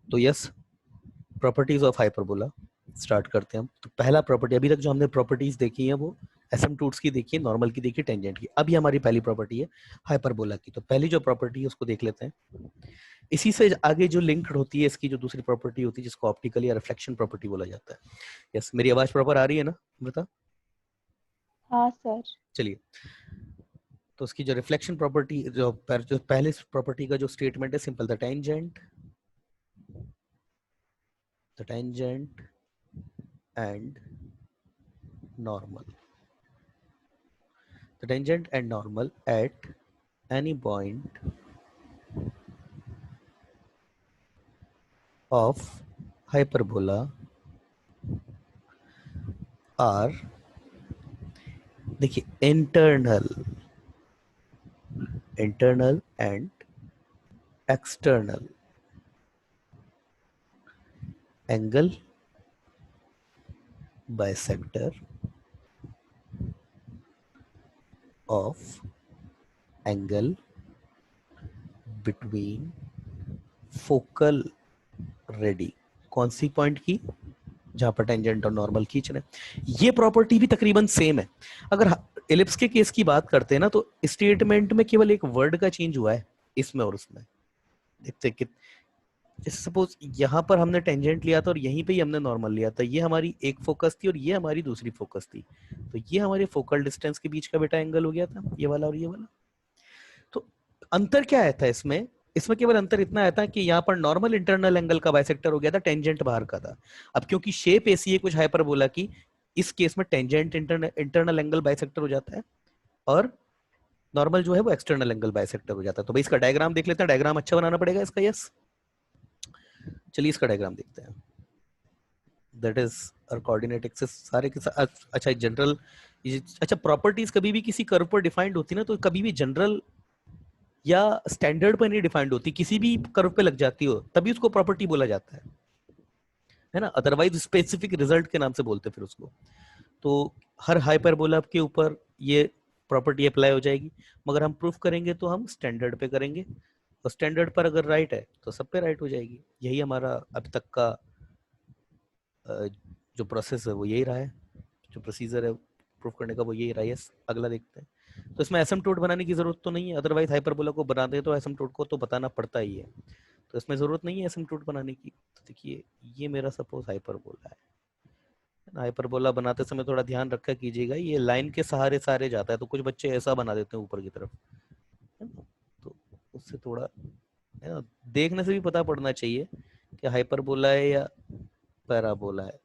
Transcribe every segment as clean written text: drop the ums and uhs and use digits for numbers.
तो yes, properties of hyperbola start करते हैं हम। तो पहला प्रॉपर्टी, अभी तक जो हमने प्रॉपर्टीज देखी है वो एसिम्पटोट्स की देखी, नॉर्मल की देखी, टेंजेंट की। अभी हमारी पहली प्रॉपर्टी है हाइपरबोला की। तो पहली जो प्रॉपर्टी है उसको देख लेते हैं। इसी से आगे जो लिंक्ड होती है इसकी जो दूसरी प्रॉपर्टी होती है जिसको ऑप्टिकल या रिफ्लेक्शन प्रॉपर्टी बोला जाता है। यस, मेरी आवाज प्रॉपर आ रही है ना अमृता? हाँ सर। चलिए, तो उसकी जो रिफ्लेक्शन प्रॉपर्टी, जो पहले प्रॉपर्टी का जो स्टेटमेंट है simple, the tangent and normal, the tangent and normal at any point of hyperbola are, देखिए, internal and external angle bisector of angle between focal radii। कौन सी पॉइंट की? जहां पर टेंजेंट और नॉर्मल खींच रहे हैं। ये प्रॉपर्टी भी तकरीबन सेम है। अगर एलिप्स के केस की बात करते हैं ना, तो स्टेटमेंट में केवल एक वर्ड का चेंज हुआ है इसमें और उसमें। देखते कि जैसे सपोज यहाँ पर हमने टेंजेंट लिया था और यहीं पे ही हमने नॉर्मल लिया था। ये हमारी एक फोकस थी और ये हमारी दूसरी फोकस थी। तो ये हमारे फोकल डिस्टेंस के बीच का बेटा एंगल हो गया था, ये वाला और ये वाला। तो अंतर क्या आया था इसमें? इसमें केवल अंतर इतना आया था कि यहाँ पर नॉर्मल इंटरनल एंगल का बाइसेक्टर हो गया था, टेंजेंट बाहर का था। अब क्योंकि शेप ऐसी है कुछ हाइपरबोला की, इस केस में टेंजेंट इंटरनल एंगल बाइसेक्टर हो जाता है और नॉर्मल जो है वो एक्सटर्नल एंगल बाइसेक्टर हो जाता है। तो भाई इसका डायग्राम देख लेते हैं। डायग्राम अच्छा बनाना पड़ेगा इसका। यस, चलिए इसका डायग्राम देखते हैं। दैट इज और कोऑर्डिनेट एक्सिस सारे के साथ। अच्छा, जनरल, अच्छा, प्रॉपर्टीज कभी भी किसी कर्व पर डिफाइंड होती ना, तो कभी भी जनरल या स्टैंडर्ड पर नहीं डिफाइंड होती, किसी भी कर्व पे लग जाती हो तभी उसको प्रॉपर्टी बोला जाता है ना। अदरवाइज स्पेसिफिक रिजल्ट के नाम से बोलते फिर उसको। तो हर हाइपरबोला के ऊपर ये प्रॉपर्टी अप्लाई हो जाएगी, मगर हम प्रूफ करेंगे तो हम स्टैंडर्ड पे करेंगे। और स्टैंडर्ड पर अगर राइट है तो सब पे राइट हो जाएगी। यही हमारा अब तक का जो प्रोसेस है वो यही रहा है, जो प्रोसीजर है प्रूफ करने का वो यही रहा है। यस, अगला देखते हैं। तो इसमें एसिम्पटोट बनाने की जरूरत तो नहीं है, अदरवाइज हाइपरबोला को बनाते हैं तो एसिम्पटोट को तो बताना पड़ता ही है। तो इसमें जरूरत नहीं है एसिम्पटोट बनाने की। तो देखिए, ये मेरा सपोज हाइपरबोला है। हाइपरबोला बनाते समय थोड़ा ध्यान रखा कीजिएगा, ये लाइन के सहारे सहारे जाता है, तो कुछ बच्चे ऐसा बना देते हैं ऊपर की तरफ, है ना। तो उससे थोड़ा, है ना, देखने से भी पता पड़ना चाहिए कि हाइपरबोला है या पैराबोला है।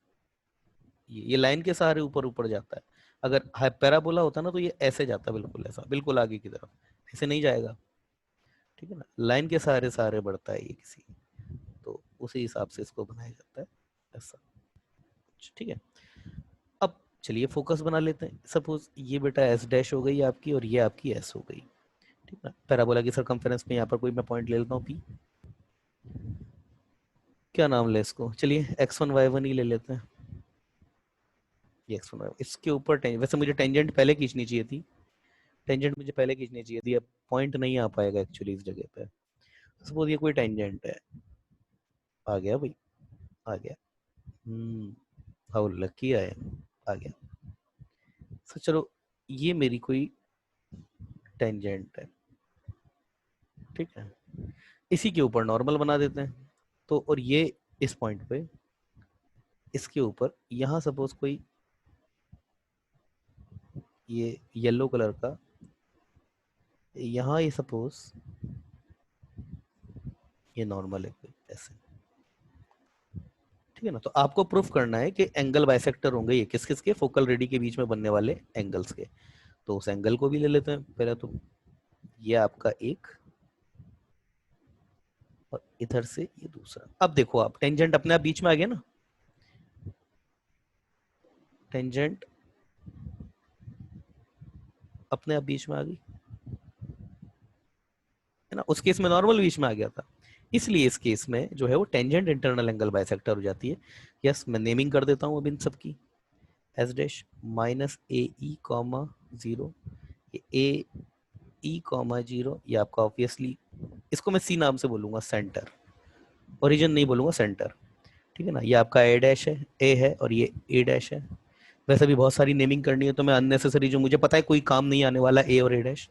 ये लाइन के सहारे ऊपर ऊपर जाता है। अगर पैराबोला होता ना तो ये ऐसे जाता, बिल्कुल ऐसा, बिल्कुल आगे की तरफ, ऐसे नहीं जाएगा। ठीक है ना, लाइन के सहारे सहारे बढ़ता है ये किसी, तो उसी हिसाब से इसको बनाया जाता है ऐसा। ठीक है, अब चलिए फोकस बना लेते हैं। सपोज ये बेटा एस डैश हो गई आपकी और ये आपकी एस हो गई। ठीक है, पैराबोला की सर्कमफेरेंस में यहाँ पर कोई मैं पॉइंट ले लेता हूँ पी। क्या नाम ले इसको? चलिए x1 y1 ही ले लेते हैं। ये x1 इसके ऊपर वैसे मुझे टेंजेंट पहले खींचनी चाहिए थी, टेंजेंट मुझे पहले खींचनी चाहिए थी। अब पॉइंट नहीं आ पाएगा एक्चुअली इस जगह पे। सपोज ये कोई टेंजेंट है, आ गया भाई, आ गया। हाउ लकी आई एम, आ गया। तो चलो, ये मेरी कोई टेंजेंट है। ठीक है, इसी के ऊपर नॉर्मल बना देते हैं। तो और ये इस पॉइंट पे, इसके ऊपर यहाँ सपोज कोई ये येलो कलर का, यहाँ ये सपोज ये नॉर्मल है कोई ऐसे। ठीक है ना, तो आपको प्रूफ करना है कि एंगल बाइसेक्टर होंगे ये किस किस के, फोकल रेडी के बीच में बनने वाले एंगल्स के। तो उस एंगल को भी ले लेते हैं पहले। तो ये आपका एक और इधर से ये दूसरा। अब देखो आप, टेंजेंट अपने आप बीच में आ गया ना, टेंजेंट अपने आप बीच में आ गई, है ना। उस केस में नॉर्मल बीच में आ गया था, इसलिए इस केस में जो है वो टेंजेंट इंटरनल एंगल बाइसेक्टर हो जाती है। यस, मैं नेमिंग कर देता हूँ अब इन सब की। एस डैश माइनस ए ई कॉमा जीरो, ए ई कॉमा जीरो, ये आपका ऑब्वियसली, इसको मैं सी नाम से बोलूंगा, सेंटर। ओरिजिन नहीं बोलूंगा, सेंटर, ठीक है ना। ये आपका ए डैश है, ए है, और ये ए डैश है। वैसे भी बहुत सारी नेमिंग करनी है, तो मैं अननेसेसरी जो मुझे पता है कोई काम नहीं आने वाला ए और ए डैश,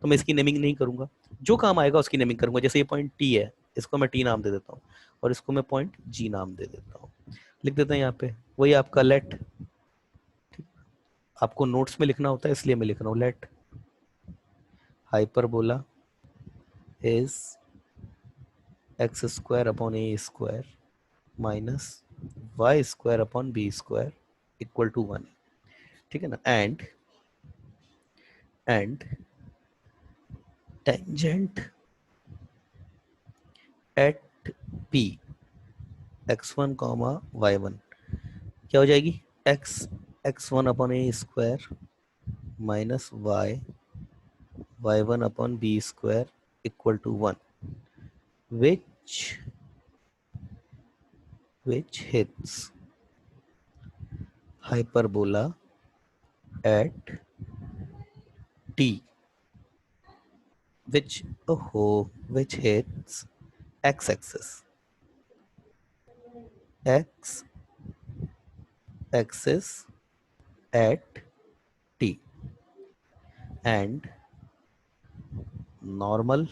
तो मैं इसकी नेमिंग नहीं करूंगा। जो काम आएगा उसकी नेमिंग करूंगा। जैसे ये पॉइंट टी है, इसको मैं टी नाम दे देता हूँ, और इसको मैं पॉइंट जी नाम दे देता हूँ। लिख देते हैं यहाँ पे, वही आपका लेट, आपको नोट्स में लिखना होता है इसलिए मैं लिख रहा हूँ, let hyperbola is x square upon a square minus y square upon B square equal to 1, ठीक है ना। And tangent at P x1 comma y1 क्या हो जाएगी, x1 upon a square minus y1 upon B square equal to 1, which hits hyperbola at t, which hits x-axis at t, and normal,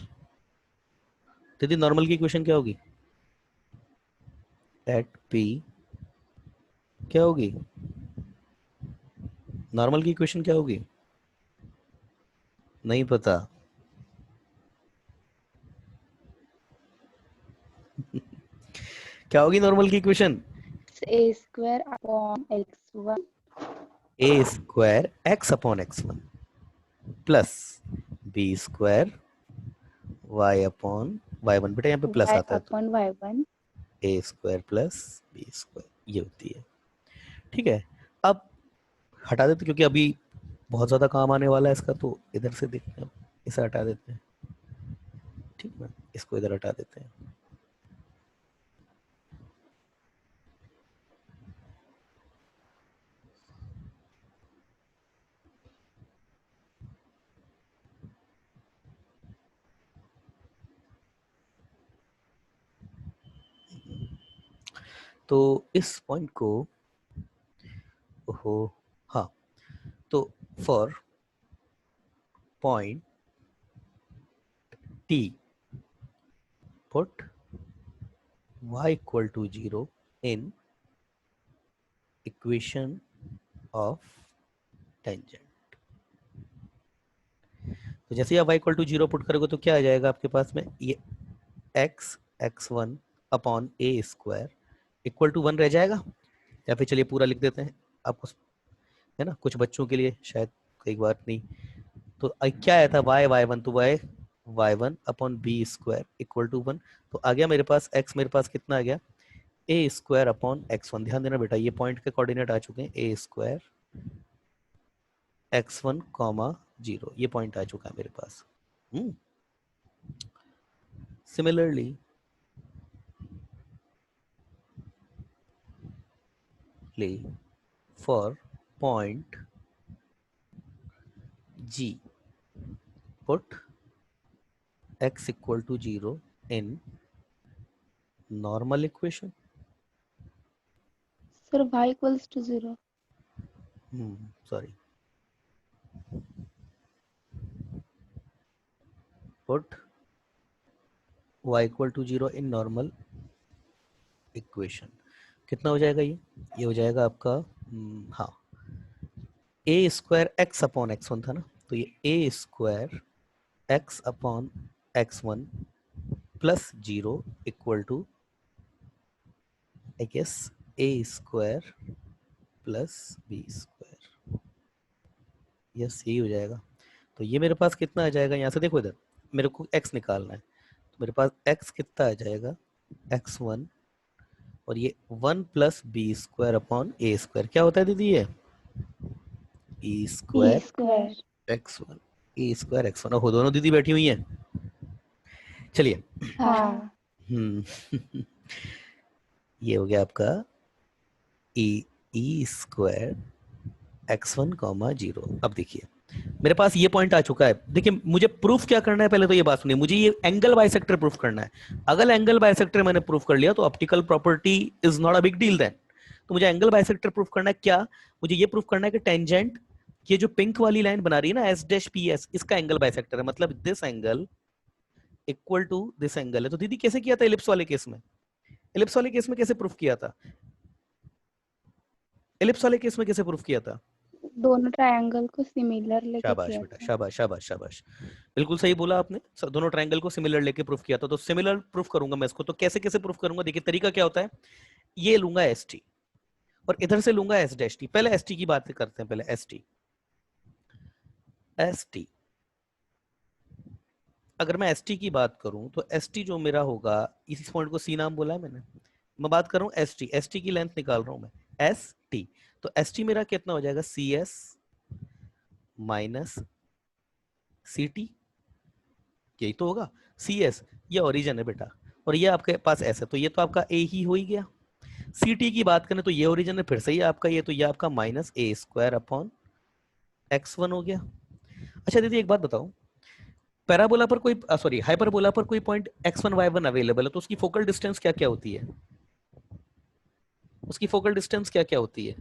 दीदी normal की equation क्या होगी, eight P क्या होगी, normal की इक्वेशन क्या होगी, नहीं पता। क्या होगी नॉर्मल की equation, A square upon x1 a square x upon x1 plus B square y upon y1, बेटा यहाँ पे प्लस y आता है तो upon y1 ए स्क्वायर प्लस बी स्क्वायर ये होती है, ठीक है। अब हटा देते क्योंकि अभी बहुत ज़्यादा काम आने वाला है इसका, तो इधर से देखते हैं, इसे हटा देते हैं, ठीक है, इसको इधर हटा देते हैं। तो इस पॉइंट को, ओहो, हाँ, तो for point T put y equal to 0 in equation of tangent. तो जैसे ही आप y इक्वल टू 0 पुट करोगे तो क्या आ जाएगा आपके पास में, ये x1 upon a square equal to 1 रह जाएगा, या फिर चलिए पूरा लिख देते हैं आपको, है ना, कुछ बच्चों के लिए शायद कई बार नहीं। तो क्या आया था y1, तो y1 upon B square equal to 1, तो आ गया मेरे पास x, मेरे पास कितना आ गया, ए स्क्वायर अपॉन x1। ध्यान देना बेटा, ये पॉइंट के कोऑर्डिनेट आ चुके हैं, ए स्क्वायर x1 कॉमा 0, ये पॉइंट आ चुका है मेरे पास। Similarly for point G, put x equal to 0 in normal equation. sir y equals to 0 Sorry. Put y equal to 0 in normal equation. कितना हो जाएगा ये हो जाएगा आपका, हाँ, ए स्क्वायर एक्स अपॉन x1 था ना, तो ये A square x upon x1 plus 0 equal to, I guess, A square plus B square, yes यही हो जाएगा। तो ये मेरे पास कितना आ जाएगा, यहाँ से देखो इधर मेरे को x निकालना है, तो मेरे पास x कितना आ जाएगा, x1, और ये 1 plus B square upon a square, क्या होता है दीदी ये, ई e square square x1, a square x1, और दोनों दीदी बैठी हुई हैं। चलिए, हाँ ये हो गया आपका ई स्क्वायर x1 कॉमा 0। अब देखिए मेरे पास ये पॉइंट आ चुका है। देखिए मुझे प्रूफ क्या करना है, पहले तो ये बात सुनिए, मुझे ये एंगल बाइसेक्टर प्रूफ करना है। अगर एंगल बाइसेक्टर मैंने प्रूफ कर लिया तो optical property is not a big deal then. तो मुझे एंगल बाइसेक्टर प्रूफ करना है क्या, मुझे ये प्रूफ करना है कि टेंजेंट, ये जो पिंक वाली लाइन बना रही है ना एस डैश पी एस, इसका एंगल बाइसेक्टर है, मतलब this angle equal to this angle है। तो दीदी कैसे किया था इलिप्स वाले केस में, इलिप्स वाले केस में कैसे प्रूफ किया था, इलिप्स वाले केस में कैसे प्रूफ किया था? दोनों ट्रायंगल को सिमिलर लेके शाबाश किया बेटा, था। शाबाश शाबाश शाबाश, बिल्कुल सही बोला आपने। दोनों ट्रायंगल को सिमिलर लेके प्रूफ किया था। तो सिमिलर प्रूफ करूंगा मैं इसको, तो कैसे कैसे प्रूफ करूंगा, देखिए तरीका क्या होता है। ये लूंगा एस टी और इधर से लूंगा एस डैश टी। पहले एस टी की बात करते हैं, पहले एस टी। एस टी अगर मैं एस टी की बात करूं तो एस टी जो मेरा होगा, इस पॉइंट को सी नाम बोला है मैंने, मैं बात कर रहा हूं एस टी, एस टी की लेंथ निकाल रहा हूं मैं, एस टी। तो एस टी मेरा कितना हो जाएगा, C S minus C T, यही तो होगा। सी एस ये ओरिजिन है बेटा, और ये आपके पास एस है, तो ये तो आपका ए ही हो ही गया। सी टी की बात करें तो ये ओरिजिन है, फिर से ये आपका, ये तो ये आपका minus a square upon x one हो गया। अच्छा दीदी एक बात बताओ, पैराबोला पर कोई, सॉरी हाइपरबोला पर कोई point x one y one available है, तो उसकी फोकल डिस्टेंस क्या क्या होती है, उसकी फोकल डिस्टेंस क्या क्या होती है?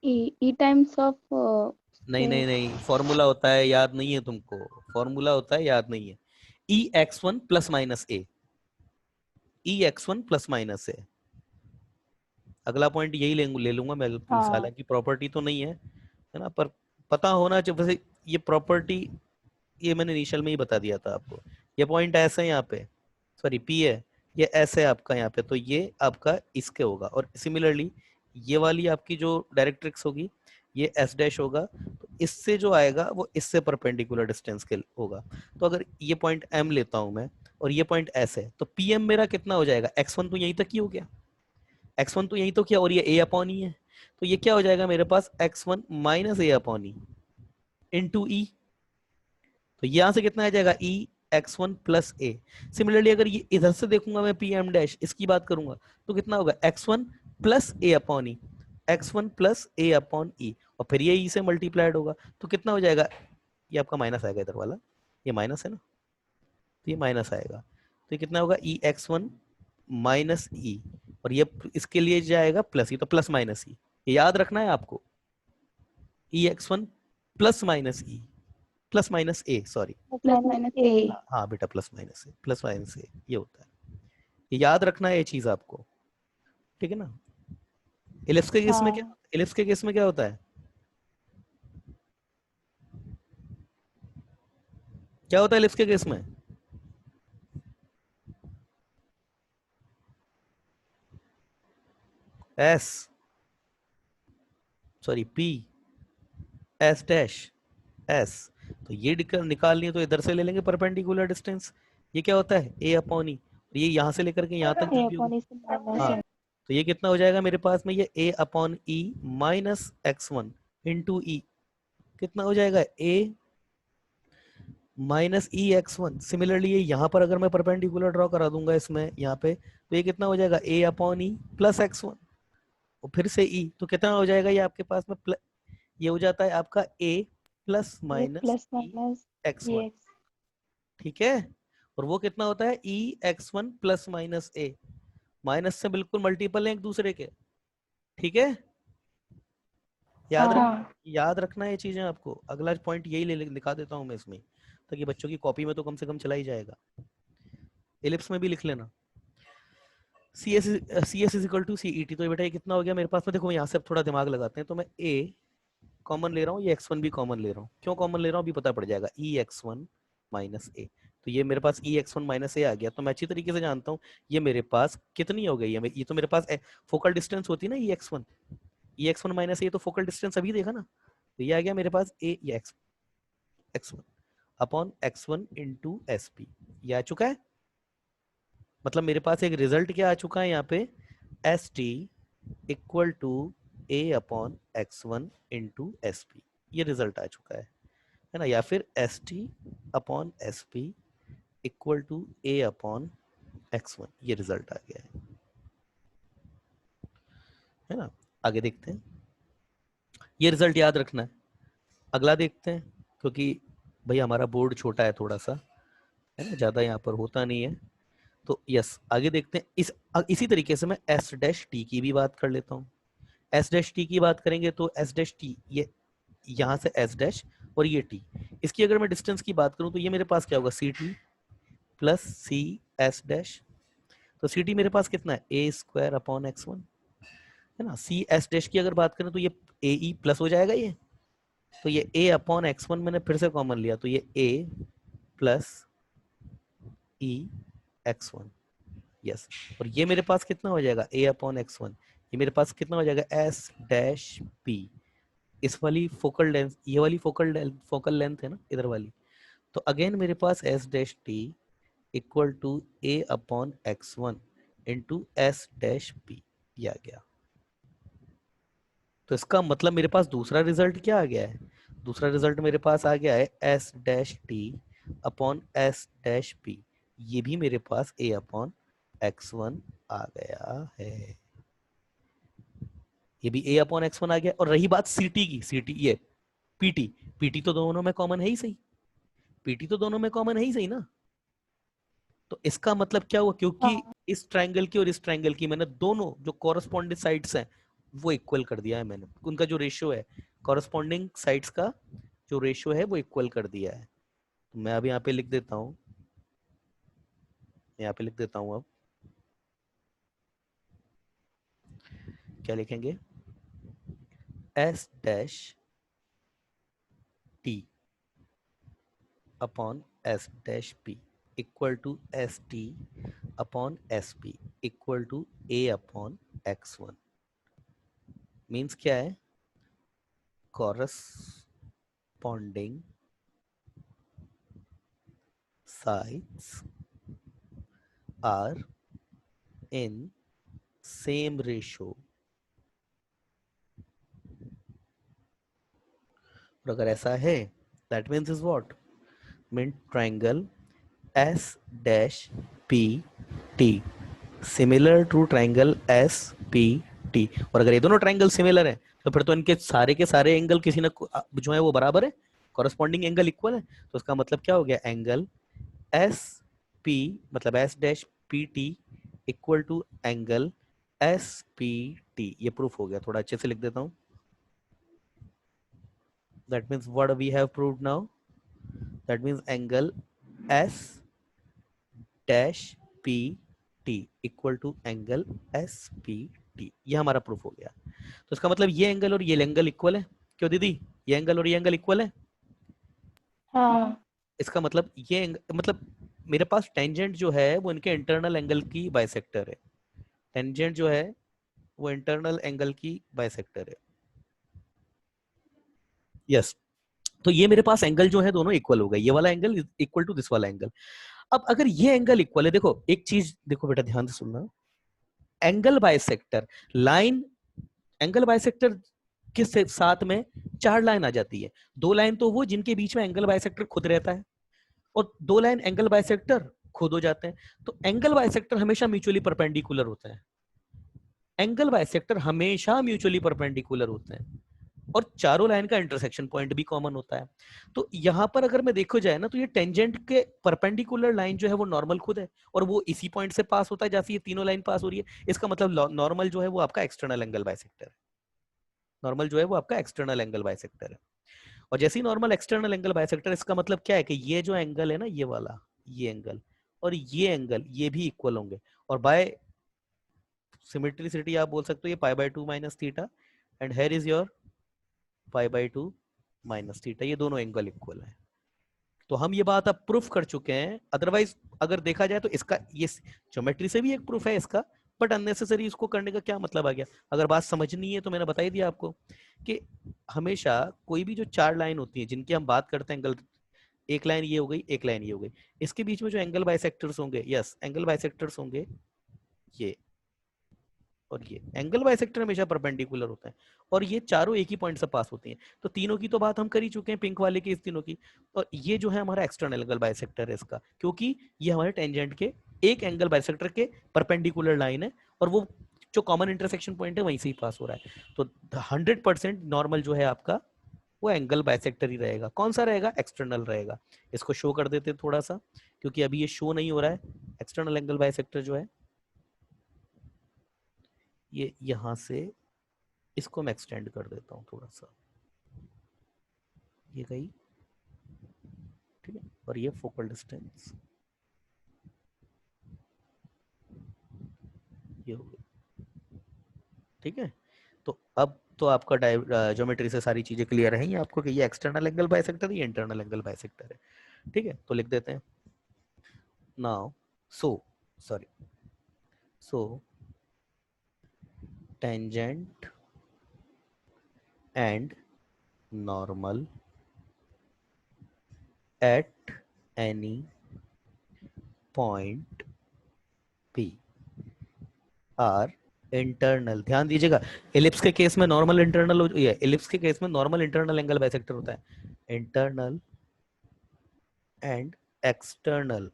ई टाइम्स ऑफ नहीं नहीं नहीं, फॉर्मूला होता है, याद नहीं है तुमको, फॉर्मूला होता है, याद नहीं है। E X one plus minus ए, ई एक्स वन प्लस माइनस ए। अगला पॉइंट यही ले लूंगा मैं, हाँ हालांकि प्रॉपर्टी तो नहीं है ना, पर पता होना चाहिए वैसे। ये प्रॉपर्टी ये मैंने इनिशियल में ही बता दिया था आपको। ये पॉइंट ऐसे है यहाँ पे, सॉरी पी है, ये ऐसे है आपका यहाँ पे, तो ये आपका इसके होगा। और सिमिलरली ये वाली आपकी जो डायरेक्ट्रिक्स होगी, ये एस डैश होगा, तो इससे जो आएगा वो इससे परपेंडिकुलर डिस्टेंस के होगा। तो अगर ये पॉइंट एम लेता हूं मैं और ये पॉइंट एस है, तो पी एम मेरा कितना हो जाएगा, एक्स वन तो यहीं तक ही हो गया, एक्स वन तो यहीं तो किया, और ये ए अपॉन ई है, तो ये क्या हो जाएगा मेरे पास, एक्स वन माइनस ए अपॉन ई इंटू ई। तो यहां से कितना आ जाएगा, ई एक्स वन प्लस ए। सिमिलरली अगर ये इधर से देखूंगा मैं, पी एम डैश इसकी बात करूंगा, तो कितना होगा, एक्स वन प्लस ए अपॉन ई, एक्स वन प्लस ए अपॉन ई, और फिर ये ई से मल्टीप्लाइड होगा, तो कितना हो जाएगा, ये आपका माइनस आएगा इधर वाला, ये माइनस है ना, तो ये माइनस आएगा, तो ये कितना होगा, ई एक्स वन माइनस ई, और ये इसके लिए जाएगा प्लस, ये तो प्लस माइनस ई, ये याद रखना है आपको, ई एक्स वन प्लस माइनस ई, प्लस माइनस ए सॉरी, प्लस माइनस ए। हाँ बेटा प्लस माइनस ए, प्लस माइनस ए ये होता है, ये याद रखना है ये चीज आपको, ठीक है ना। इलिप्स के केस में क्या, हाँ इलिप्स के केस में क्या होता है, क्या होता है इलिप्स के केस में, S, sorry P S dash S, तो ये निकालनी है तो इधर से ले लेंगे परपेंडिकुलर डिस्टेंस, ये क्या होता है ए अपॉन ई, ये यहां से लेकर के यहां तक ए जो भी होगा, अपॉन ई से माइनस हाँ, है। तो ये कितना हो जाएगा मेरे पास में, ये ए upon e minus x one into ई, कितना हो जाएगा, ए minus e X one. Similarly ये यहाँ पर अगर मैं परपेंडिकुलर ड्रॉ करा दूंगा इसमें यहाँ पे, तो ये कितना हो जाएगा, ए upon E plus X one, और फिर से ई, तो कितना हो जाएगा ये आपके पास में ये हो जाता है आपका A plus A minus plus E minus X E one, X. ठीक है। और वो कितना होता है, E X one plus minus ए, माइनस से बिल्कुल मल्टीपल है एक दूसरे के, ठीक है। याद रख, हाँ याद रखना है ये चीजें आपको। अगला पॉइंट यही दिखा देता हूँ मैं इसमें, ताकि बच्चों की कॉपी में तो कम से कम चला ही जाएगा, एलिप्स में भी लिख लेना। C S is equal to C E T, तो बेटा ये कितना हो गया मेरे पास में, देखो यहाँ से अब थोड़ा दिमाग लगाते हैं, तो मैं ए कॉमन ले रहा हूँ, ये एक्स वन भी कॉमन ले रहा हूँ, क्यों कॉमन ले रहा हूँ अभी पता पड़ जाएगा, ई एक्स वन माइनस ए, तो ये मेरे पास ई एक्स वन माइनस ए आ गया, तो मैं अच्छी तरीके से जानता हूँ ये मेरे पास कितनी हो गई है, ये तो मेरे पास फोकल डिस्टेंस होती है ना, ई X one, E X one minus a, तो फोकल डिस्टेंस अभी देखा ना, तो ये आ गया मेरे पास A X X one upon x one into S P, ये आ चुका है। मतलब मेरे पास एक रिजल्ट क्या आ चुका है यहाँ पे, S T equal to A upon x one into S P, ये रिजल्ट आ चुका है ना। या फिर S T upon S P equal to A upon x one, ये रिजल्ट आ गया है ना। आगे देखते हैं, ये रिजल्ट याद रखना है, अगला देखते हैं, क्योंकि भाई हमारा बोर्ड छोटा है थोड़ा सा, है ना, ज्यादा यहाँ पर होता नहीं है। तो यस, आगे देखते हैं। इसी तरीके से मैं एस डैश टी की भी बात कर लेता हूँ। एस डैश टी की बात करेंगे तो एस डैश टी, ये यहाँ से एस डैश और ये टी, इसकी अगर मैं डिस्टेंस की बात करूँ तो ये मेरे पास क्या होगा, C T plus C S dash. तो सी टी मेरे पास कितना है, a square upon x one, है ना। सी एस डैश की अगर बात करें तो ये ए ई प्लस हो जाएगा ये, तो ये ए अपॉन एक्स वन मैंने फिर से कॉमन लिया, तो ये a plus E X one, yes. और ये मेरे पास कितना हो जाएगा, ए अपॉन एक्स वन, ये मेरे पास कितना हो जाएगा, एस डैश पी। इस वाली फोकल लेंथ, ये वाली फोकल लेंथ है ना इधर वाली, तो अगेन मेरे पास S dash T equal to A upon x one into S dash P, ये आ गया। तो इसका मतलब मेरे पास दूसरा रिजल्ट क्या आ गया है, दूसरा रिजल्ट मेरे पास आ गया है S dash T upon S dash P, ये भी मेरे पास ए अपॉन एक्स वन आ गया है, ये भी ए अपॉन एक्स वन आ गया। और रही बात सी टी की, सी टी ये पीटी, पीटी तो दोनों में कॉमन है ही सही, पीटी तो दोनों में कॉमन है ही सही ना। तो इसका मतलब क्या हुआ, क्योंकि हाँ इस ट्रायंगल की और इस ट्रायंगल की मैंने दोनों जो कॉरस्पॉन्डिंग साइड्स हैं वो इक्वल कर दिया है मैंने, उनका जो रेशियो है कॉरस्पॉन्डिंग साइड्स का जो रेशियो है वो इक्वल कर दिया है। तो मैं अब यहाँ पे लिख देता हूँ, यहाँ पे लिख देता हूँ, अब क्या लिखेंगे, S dash T upon S dash P equal to S T upon S P equal to A upon x one. Means क्या है, corresponding sides are in same ratio, और अगर ऐसा है that means is what, mean triangle S dash P T similar to triangle S P T। और अगर ये दोनों ट्रायंगल सिमिलर है तो फिर तो इनके सारे के सारे एंगल किसी न जो है वो बराबर है, कॉरस्पॉन्डिंग एंगल इक्वल है। तो उसका मतलब क्या हो गया, एंगल एस पी मतलब S dash P T equal to angle S P T. ये प्रूफ हो गया, थोड़ा अच्छे से लिख देता हूं। That means what we have proved now, that means angle S dash P T equal to angle S P T, ये हमारा प्रूफ हो गया। तो इसका मतलब ये एंगल और ये एंगल इक्वल है, क्यों दीदी, ये एंगल और ये एंगल इक्वल है। हाँ इसका मतलब ये मतलब मेरे पास टेंजेंट जो है वो इनके इंटरनल एंगल की बाइसेक्टर है, टेंजेंट जो है वो इंटरनल एंगल की बाइसेक्टर है, यस। तो ये मेरे पास एंगल जो है दोनों इक्वल हो गए, ये वाला एंगल इक्वल टू दिस वाला एंगल। अब अगर ये एंगल इक्वल है, देखो एक चीज देखो बेटा ध्यान से सुनना, angle bisector line, angle bisector के साथ में चार लाइन आ जाती है, दो लाइन तो वो जिनके बीच में एंगल बाइसेक्टर खुद रहता है, और दो लाइन एंगल बाइसेक्टर खुद हो जाते हैं। तो एंगल बाइसेक्टर हमेशा म्यूचुअली परपेंडिकुलर होता है, एंगल बाइसेक्टर हमेशा म्यूचुअली परपेंडिकुलर होते हैं, और चारों लाइन का इंटरसेक्शन पॉइंट भी कॉमन होता है। तो यहां पर अगर मैं देखो जाए ना, तो ये टेंजेंट के परपेंडिकुलर लाइन जो है वो नॉर्मल खुद है, और वो इसी पॉइंट से पास होता है जैसे ये तीनों लाइन पास हो रही है। इसका मतलब नॉर्मल जो है वो आपका एक्सटर्नल एंगल बाइसेक्टर है, नॉर्मल जो है वो आपका एक्सटर्नल एंगल बाइसेक्टर है। और जैसे ही नॉर्मल एक्सटर्नल एंगल बाइसेक्टर, इसका मतलब क्या है कि ये जो एंगल है ना, ये वाला, ये एंगल और ये एंगल, ये भी इक्वल होंगे, और बाय सिमेट्रिसिटी आप बोल सकते हो ये pi by 2 minus theta, and here is your pi by 2 minus theta, ये दोनों एंगल इक्वल है। तो हम ये बात अब प्रूफ कर चुके हैं। अदरवाइज अगर देखा जाए तो इसका ये ज्योमेट्री से भी एक प्रूफ है इसका, बट अननेसेसरी इसको करने का क्या मतलब आ गया। अगर बात समझनी है तो मैंने बता ही दिया आपको कि हमेशा कोई भी जो चार लाइन होती है जिनकी हम बात करते हैं एंगल, एक लाइन ये हो गई, एक लाइन ये हो गई, इसके बीच में जो एंगल बाइसेक्टर्स होंगे, यस एंगल बाइसेक्टर्स होंगे ये और ये, एंगल बाइसेक्टर हमेशा परपेंडिकुलर होता है, और ये चारों एक ही पॉइंट से पास होती हैं। तो तीनों की तो बात हम कर ही चुके हैं, पिंक वाले की, इस तीनों की। और ये जो है हमारा एक्सटर्नल एंगल बाइसेक्टर है इसका, क्योंकि ये हमारे टेंजेंट के एक एंगल बाइसेक्टर के परपेंडिकुलर लाइन है, और वो जो कॉमन इंटरसेक्शन पॉइंट है वहीं से ही पास हो रहा है। तो 100% नॉर्मल जो है आपका वो एंगल बाइसेक्टर ही रहेगा। कौन सा रहेगा? एक्सटर्नल रहेगा। इसको शो कर देते थोड़ा सा, क्योंकि अभी ये शो नहीं हो रहा है। एक्सटर्नल एंगल बाइसेक्टर जो है ये यहां से, इसको मैं एक्सटेंड कर देता हूं थोड़ा सा, ये गई, ठीक है, और ये फोकल डिस्टेंस ये हो गई, ठीक है। तो अब तो आपका ज्योमेट्री से सारी चीजें क्लियर है आपको कि ये एक्सटर्नल एंगल बाइसेक्टर है, ये इंटरनल एंगल बाइसेक्टर है, ठीक है। तो लिख देते हैं now, so sorry, so tangent and normal at any point P are internal. ध्यान दीजिएगा, एलिप्स के केस में नॉर्मल इंटरनल, ये एलिप्स के केस में नॉर्मल इंटरनल एंगल बाइसेक्टर होता है। Internal and external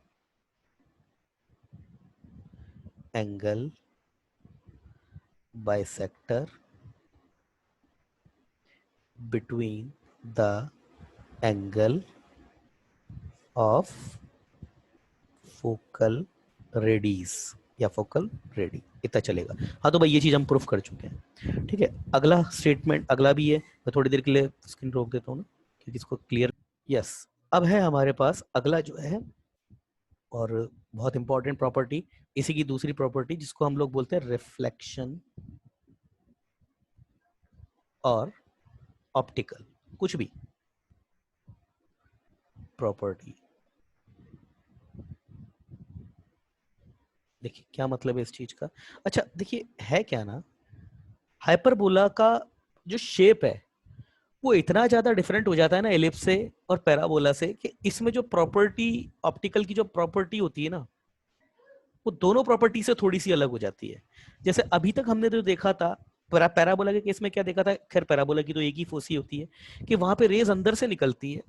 angle bisector between the angle of focal radius या फोकल रेडी, इतना चलेगा। हाँ तो भाई ये चीज हम प्रूफ कर चुके हैं, ठीक है। अगला स्टेटमेंट अगला भी है, मैं थोड़ी देर के लिए स्क्रीन रोक देता हूँ ना, क्योंकि इसको क्लियर, यस। अब है हमारे पास अगला जो है, और बहुत इंपॉर्टेंट प्रॉपर्टी, इसी की दूसरी प्रॉपर्टी जिसको हम लोग बोलते हैं रिफ्लेक्शन और ऑप्टिकल, कुछ भी प्रॉपर्टी। देखिए क्या मतलब है इस चीज का। अच्छा देखिए है क्या ना, हाइपरबोला का जो शेप है वो इतना ज्यादा डिफरेंट हो जाता है ना एलिप्स से और पैराबोला से, कि इसमें जो प्रॉपर्टी, ऑप्टिकल की जो प्रॉपर्टी होती है ना, वो दोनों प्रॉपर्टी से थोड़ी सी अलग हो जाती है। जैसे अभी तक हमने जो देखा था पैराबोला के केस में, क्या देखा था, खैर पैराबोला की तो एक ही फोसी होती है कि वहां पे रेज अंदर से निकलती है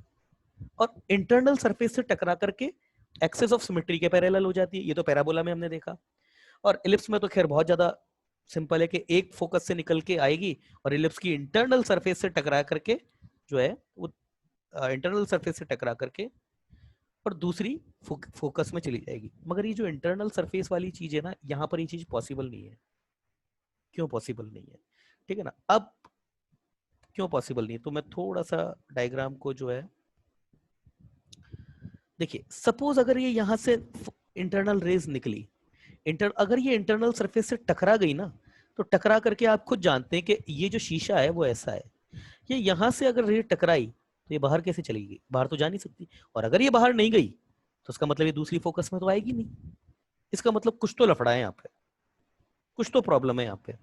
और इंटरनल सरफेस से टकरा करके एक्सेस ऑफ सिमेट्री के पैरेलल हो जाती है। ये तो पैराबोला में हमने देखा। और इलिप्स में तो खैर बहुत ज्यादा सिंपल है कि एक फोकस से निकल के आएगी और इलिप्स की इंटरनल सरफेस से टकरा करके जो है वो इंटरनल सरफेस से टकरा करके और दूसरी फोकस में चली जाएगी। मगर ये जो इंटरनल सरफेस वाली चीज है ना, यहाँ पर ये चीज पॉसिबल नहीं है। क्यों पॉसिबल नहीं है? ठीक है ना। अब क्यों पॉसिबल नहीं है, तो मैं थोड़ा सा डायग्राम को जो है, देखिए सपोज अगर ये यहाँ से इंटरनल रेज निकली, अगर ये इंटरनल सरफेस से टकरा गई ना, तो टकरा करके आप खुद जानते हैं कि ये जो शीशा है वो ऐसा है, ये यहाँ से अगर रे टकराई तो ये बाहर कैसे चली गई? बाहर तो जा नहीं सकती। और अगर ये बाहर नहीं गई तो उसका मतलब ये दूसरी फोकस में तो आएगी नहीं। इसका मतलब कुछ तो लफड़ा है यहाँ पे, कुछ तो प्रॉब्लम है यहाँ पे।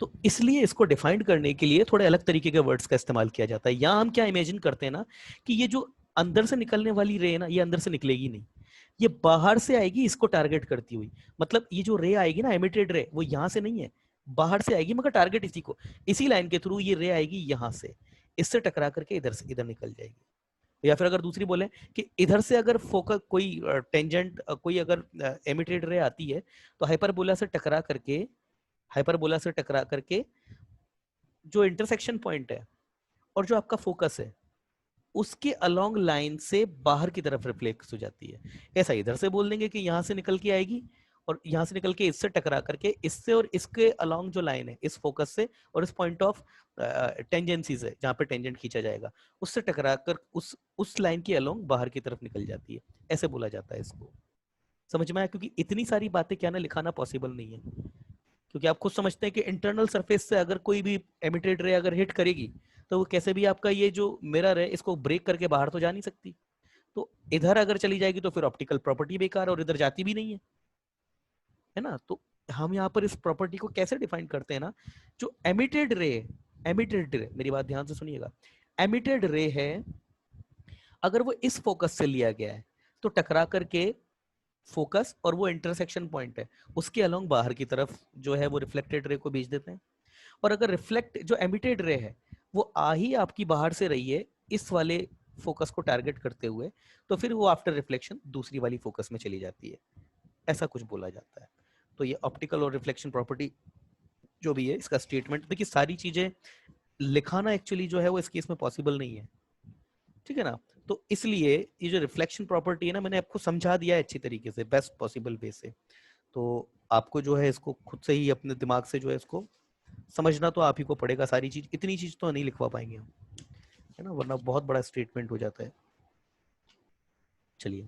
तो इसलिए इसको डिफाइन करने के लिए थोड़े अलग तरीके के वर्ड्स का इस्तेमाल किया जाता है। यहाँ हम क्या इमेजिन करते हैं ना, कि ये जो अंदर से निकलने वाली रे है ना, ये अंदर से निकलेगी नहीं, ये बाहर से आएगी इसको टारगेट करती हुई। मतलब ये जो रे आएगी ना, एमिटेड रे, वो यहाँ से नहीं है, बाहर से आएगी, मगर टारगेट इसी को, इसी लाइन के थ्रू ये रे आएगी यहाँ से, इससे टकरा करके इधर से इधर निकल जाएगी। या फिर अगर दूसरी बोले कि इधर से अगर फोकस कोई टेंजेंट कोई अगर एमिटेड रे आती है, तो हाइपरबोला से टकरा करके जो इंटरसेक्शन पॉइंट है और जो आपका फोकस है उसके अलोंग लाइन से बाहर की तरफ रिफ्लेक्ट हो जाती है। ऐसा इधर से बोल देंगे कि यहां से निकल के आएगी और यहां से निकल के इससे टकरा करके, इससे और इसके अलोंग जो लाइन है इस फोकस से और इस पॉइंट ऑफ टेंजेंसीज है जहां पे टेंजेंट खींचा जाएगा, उससे टकरा कर उस लाइन के अलोंग बाहर की तरफ निकल जाती है। ऐसे बोला जाता है इसको। समझ में आया? क्योंकि इतनी सारी बातें क्या ना लिखाना पॉसिबल नहीं है, क्योंकि आप खुद समझते हैं कि इंटरनल सरफेस से अगर कोई भी एमिटेड रे अगर हिट करेगी तो वो कैसे भी आपका ये जो मिरर है इसको ब्रेक करके बाहर तो जा नहीं सकती। तो इधर अगर चली जाएगी तो फिर ऑप्टिकल प्रॉपर्टी बेकार, और इधर जाती भी नहीं है ना। तो हम यहाँ पर इस प्रॉपर्टी को कैसे डिफाइन करते हैं ना, जो एमिटेड रे, मेरी बात ध्यान से सुनिएगा, एमिटेड रे है, अगर वो इस फोकस से लिया गया है तो टकरा करके फोकस और वो इंटरसेक्शन पॉइंट है उसके अलोंग बाहर की तरफ जो है वो रिफ्लेक्टेड रे को भेज देते हैं। और अगर रिफ्लेक्ट जो एमिटेड रे है वो आ ही आपकी बाहर से रही है इस वाले फोकस को टारगेट करते हुए, तो फिर वो आफ्टर रिफ्लेक्शन दूसरी वाली फोकस में चली जाती है। ऐसा कुछ बोला जाता है। तो ये ऑप्टिकल और रिफ्लेक्शन प्रॉपर्टी जो भी है इसका स्टेटमेंट, देखिए सारी चीजें लिखाना एक्चुअली जो है वो इस केस में पॉसिबल नहीं है, ठीक है ना। तो इसलिए ये जो रिफ्लेक्शन प्रॉपर्टी है ना, मैंने आपको समझा दिया है अच्छी तरीके से, बेस्ट पॉसिबल वे से। तो आपको जो है इसको खुद से ही अपने दिमाग से जो है इसको समझना तो आप ही को पड़ेगा। सारी चीज, इतनी चीज तो नहीं लिखवा पाएंगे हम, है ना, वरना बहुत बड़ा स्टेटमेंट हो जाता है। चलिए,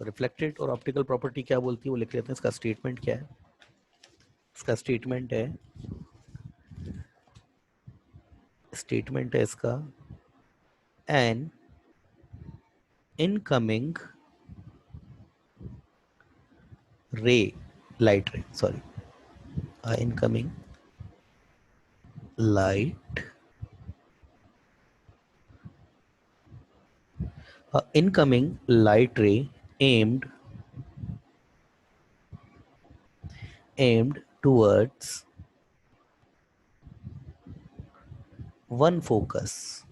तो रिफ्लेक्टेड और ऑप्टिकल प्रॉपर्टी क्या बोलती है वो लिख लेते हैं। इसका स्टेटमेंट क्या है? इसका स्टेटमेंट है इसका, एन इनकमिंग रे, लाइट रे, sorry, incoming light incoming light ray aimed towards one focus,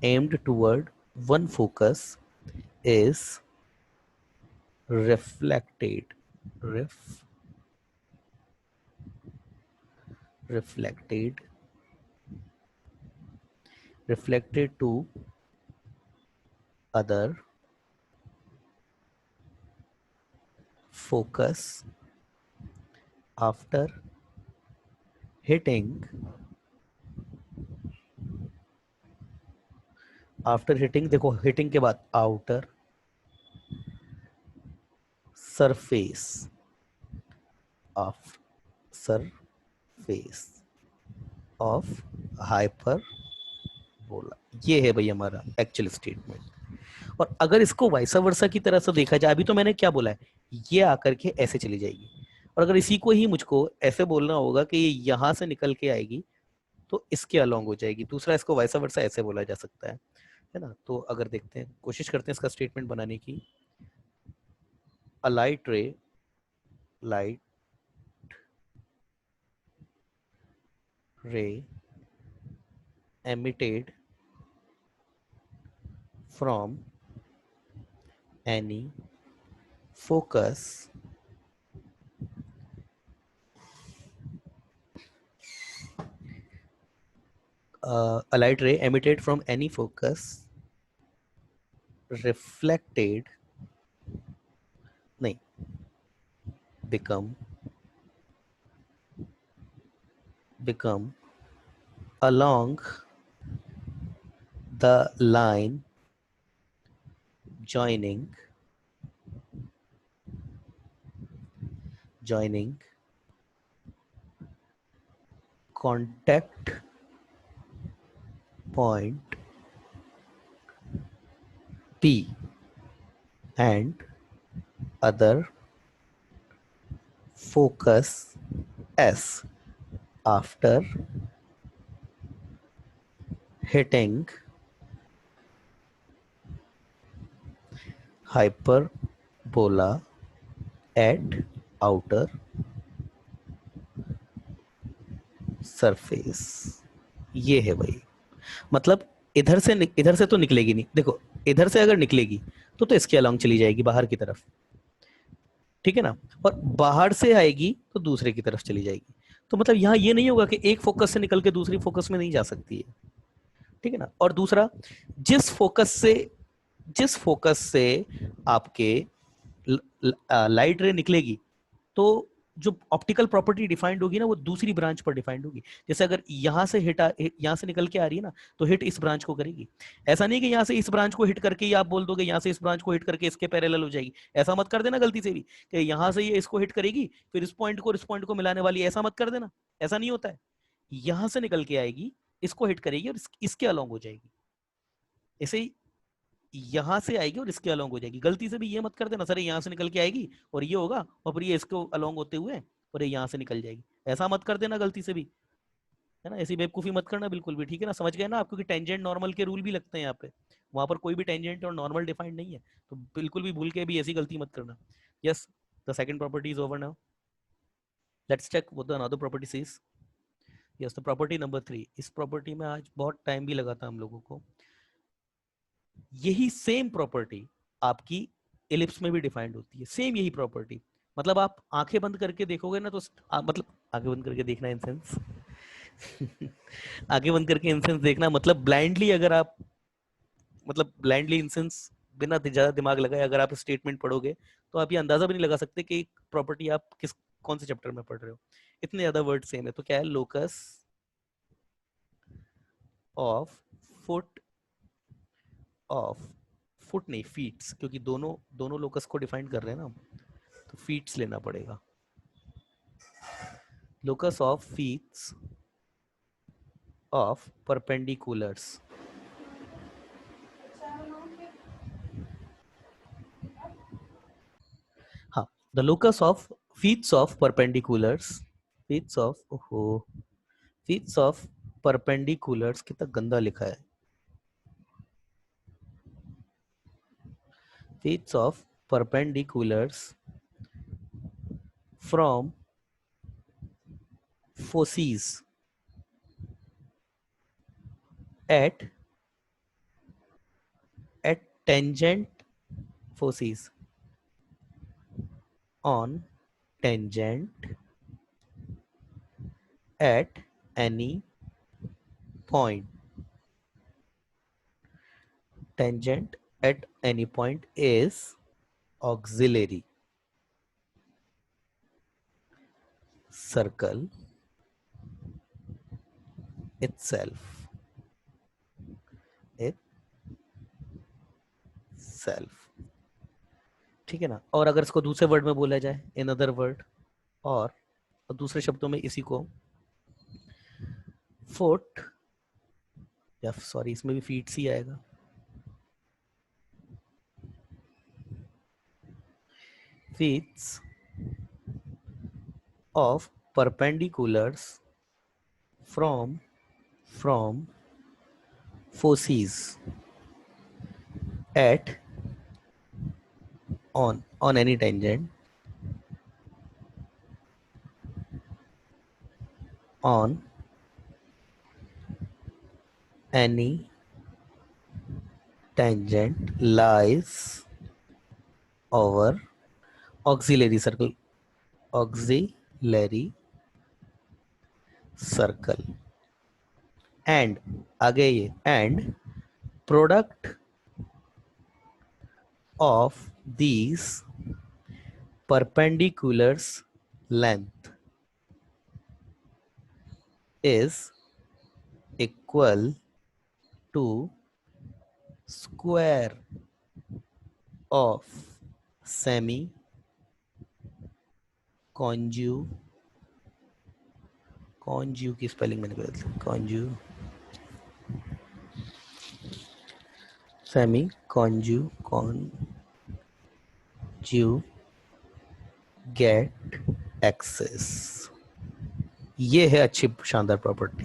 aimed toward one focus is reflected, ref, reflected, reflected to other focus after hitting, देखो हिटिंग के बाद outer surface of, surface of hyper बोला। ये है भाई हमारा actual statement. और अगर इसको वाइसा वर्सा की तरह से देखा जाए, अभी तो मैंने क्या बोला है, ये आकर के ऐसे चली जाएगी, और अगर इसी को ही मुझको ऐसे बोलना होगा कि ये यहां से निकल के आएगी तो इसके अलोंग हो जाएगी। दूसरा, इसको वाइसा वर्सा ऐसे बोला जा सकता है ना। तो अगर देखते हैं, कोशिश करते हैं इसका स्टेटमेंट बनाने की। A light ray, light ray emitted from any focus a light ray emitted from any focus reflected, नहीं, become along the line joining contact point P and other focus S after hitting hyperbola at outer surface. ये है भाई, मतलब इधर से तो निकलेगी नहीं, देखो इधर से अगर निकलेगी तो इसके अलोंग चली जाएगी बाहर की तरफ, ठीक है ना, और बाहर से आएगी तो दूसरे की तरफ चली जाएगी। तो मतलब यहाँ ये नहीं होगा कि एक फोकस से निकल के दूसरी फोकस में नहीं जा सकती है, ठीक है ना। और दूसरा, जिस फोकस से आपके लाइट रे निकलेगी, तो जो ऑप्टिकल प्रॉपर्टी डिफाइंड होगी ना, वो दूसरी ब्रांच पर डिफाइंड होगी। जैसे अगर यहां से निकल के आ रही है ना, तो हिट इस ब्रांच को करेगी। ऐसा नहीं कि यहां से इस ब्रांच को हिट करके ही आप बोल दोगे यहां से इस ब्रांच को हिट करके इसके पैरेलल हो जाएगी। ऐसा मत कर देना गलती से भी कि यहां से ये इसको हिट करेगी फिर इस पॉइंट को मिलाने वाली, ऐसा मत कर देना। ऐसा नहीं होता है, यहां से निकल के आएगी, इसको हिट करेगी और इसके अलोंग हो जाएगी। ऐसे ही यहां से आएगी और इसके अलोंग हो जाएगी। गलती से भी ये मत कर देना सर यहां से निकल के आएगी और ये होगा और फिर ये इसको अलोंग होते हुए और ये यहां से निकल जाएगी। ऐसा मत कर देना गलती से भी, है ना। ऐसी बेवकूफी मत करना बिल्कुल भी, ठीक है ना। समझ गए ना आप, क्योंकि टेंजेंट नॉर्मल के रूल भी लगते हैं यहाँ पे, वहां पर कोई भी टेंजेंट और नॉर्मल डिफाइंड नहीं है। तो बिल्कुल भी भूल के भी ऐसी गलती मत करना। Yes, the second property is over now. Let's check what the another property says. Yes, the property number 3। इस प्रॉपर्टी में आज बहुत टाइम भी लगा था हम लोगों को। यही सेम प्रॉपर्टी आपकी एलिप्स में भी डिफाइंड होती है, सेम यही प्रॉपर्टी। मतलब आप आंखें बंद करके देखोगे ना तो मतलब आंखें बंद करके देखना इन सेंस, आगे बंद करके इंसेंस देखना, मतलब ब्लाइंडली अगर आप, मतलब ब्लाइंडली इंसेंस बिना ज्यादा दिमाग लगाए अगर आप स्टेटमेंट पढ़ोगे तो आप ये अंदाजा भी नहीं लगा सकते कि प्रॉपर्टी आप किस कौन से चैप्टर में पढ़ रहे हो, इतने ज्यादा वर्ड सेम है। तो क्या है, locus of foot of, foot नहीं फीट्स, क्योंकि दोनों दोनों लोकस को डिफाइन कर रहे हैं ना, तो फीट्स लेना पड़ेगा। Locus of feets of perpendiculars, हाँ, the locus of feets of perpendiculars, feets of, ओहो, फीट्स ऑफ परपेंडिकुलर्स कितना गंदा लिखा है, feets of perpendiculars from foci at at tangent foci on tangent at any point, tangent at any point is auxiliary circle itself, itself, ठीक है ना। और अगर इसको दूसरे वर्ड में बोला जाए, इन अदर वर्ड, और दूसरे शब्दों में इसी को फुट, या सॉरी इसमें भी फीट ही आएगा, feets of perpendiculars from foci at on any tangent on any tangent lies over auxiliary circle, auxiliary circle, and आगे ये and product of these perpendiculars length is equal to square of semi conjugate की spelling मैंने गलत लिखी, semi conjugate access, ये है अच्छी शानदार प्रॉपर्टी,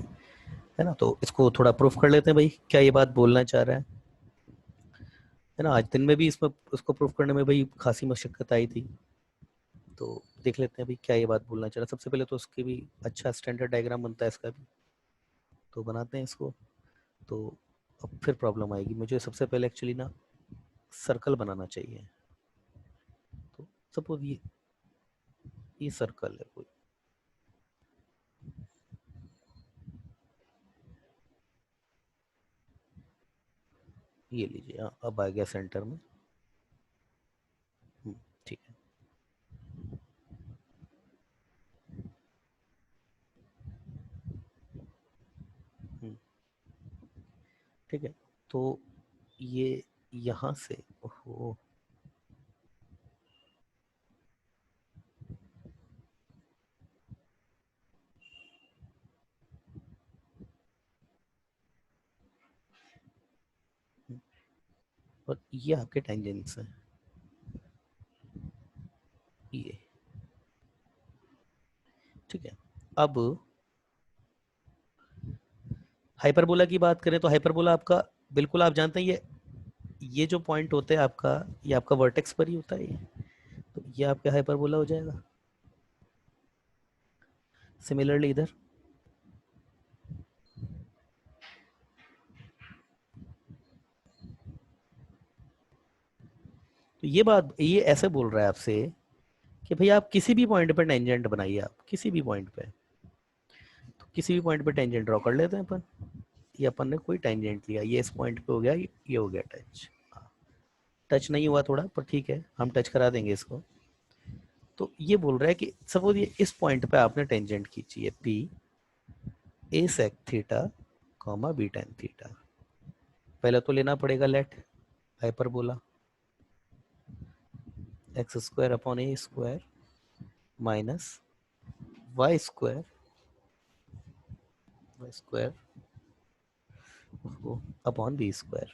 है ना। तो इसको थोड़ा प्रूफ कर लेते हैं भाई, क्या ये बात बोलना चाह रहा है ना। आज दिन में भी इसमें उसको प्रूफ करने में भाई खासी मशक्कत आई थी, तो देख लेते हैं भाई क्या ये बात बोलना चाह रहा है। सबसे पहले तो उसकी भी अच्छा स्टैंडर्ड डायग्राम बनता है इसका भी, तो बनाते हैं इसको। तो अब फिर प्रॉब्लम आएगी, मुझे सबसे पहले एक्चुअली ना सर्कल बनाना चाहिए। तो सपोज ये सर्कल है कोई, ये लीजिए, हाँ अब आ गया सेंटर में, ठीक है। ठीक है, तो ये यहाँ से, ओहो, और ये आपके टेंजेंट्स हैं, ये ठीक है। अब हाइपरबोला की बात करें तो हाइपरबोला आपका, बिल्कुल आप जानते हैं, ये जो पॉइंट होता है आपका, ये आपका वर्टेक्स पर ही होता है ये, तो ये आपका हाइपरबोला हो जाएगा। सिमिलरली इधर, तो ये बात, ये ऐसे बोल रहा है आपसे कि भाई आप किसी भी पॉइंट पर टेंजेंट बनाइए, आप किसी भी पॉइंट पे, किसी भी पॉइंट पे टेंजेंट ड्रॉ कर लेते हैं अपन। ये अपन ने कोई टेंजेंट लिया, ये इस पॉइंट पे हो गया, ये हो गया टच। टच नहीं हुआ थोड़ा, पर ठीक है, हम टच करा देंगे इसको। तो ये बोल रहा है कि सपोज ये इस पॉइंट पे आपने टेंजेंट खींची है P a sec theta comma b tan theta. पहले तो लेना पड़ेगा let hyperbola x square upon a square minus y square upon B square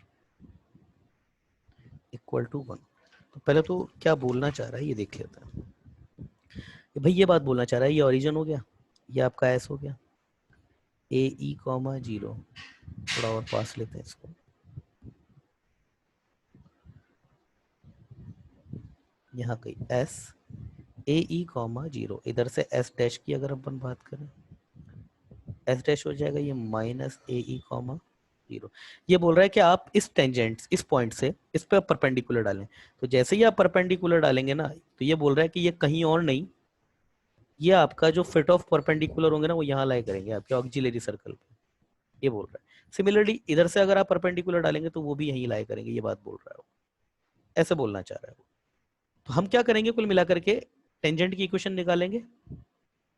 equal to 1। तो पहले तो क्या बोलना चाह रहा है ये देख लेते हैं। भाई ये बात बोलना चाह रहा है, ये ओरिजिन हो गया, ये आपका एस हो गया, ए ई कॉमा जीरो, थोड़ा और पास लेते हैं इसको, यहाँ कहीं S a e comma zero, इधर से एस डैश की अगर अपन बात करें, एस डैश हो जाएगा ये माइनस ए ई कॉमा जीरो। ये बोल रहा है कि आप इस टेंजेंट इस पॉइंट से इस पे परपेंडिकुलर डालें। तो जैसे ही आप परपेंडिकुलर डालेंगे ना, तो ये बोल रहा है कि ये कहीं और नहीं, ये आपका जो फिट ऑफ परपेंडिकुलर होंगे ना, वो यहाँ लाई करेंगे आपके ऑक्सिलरी सर्कल पे, ये बोल रहा है। सिमिलरली इधर से अगर आप परपेंडिकुलर डालेंगे तो वो भी यहीं लाई करेंगे, ये बात बोल रहा है वो, ऐसे बोलना चाह रहा है वो। तो हम क्या करेंगे, कुल मिलाकर के टेंजेंट की इक्वेशन निकालेंगे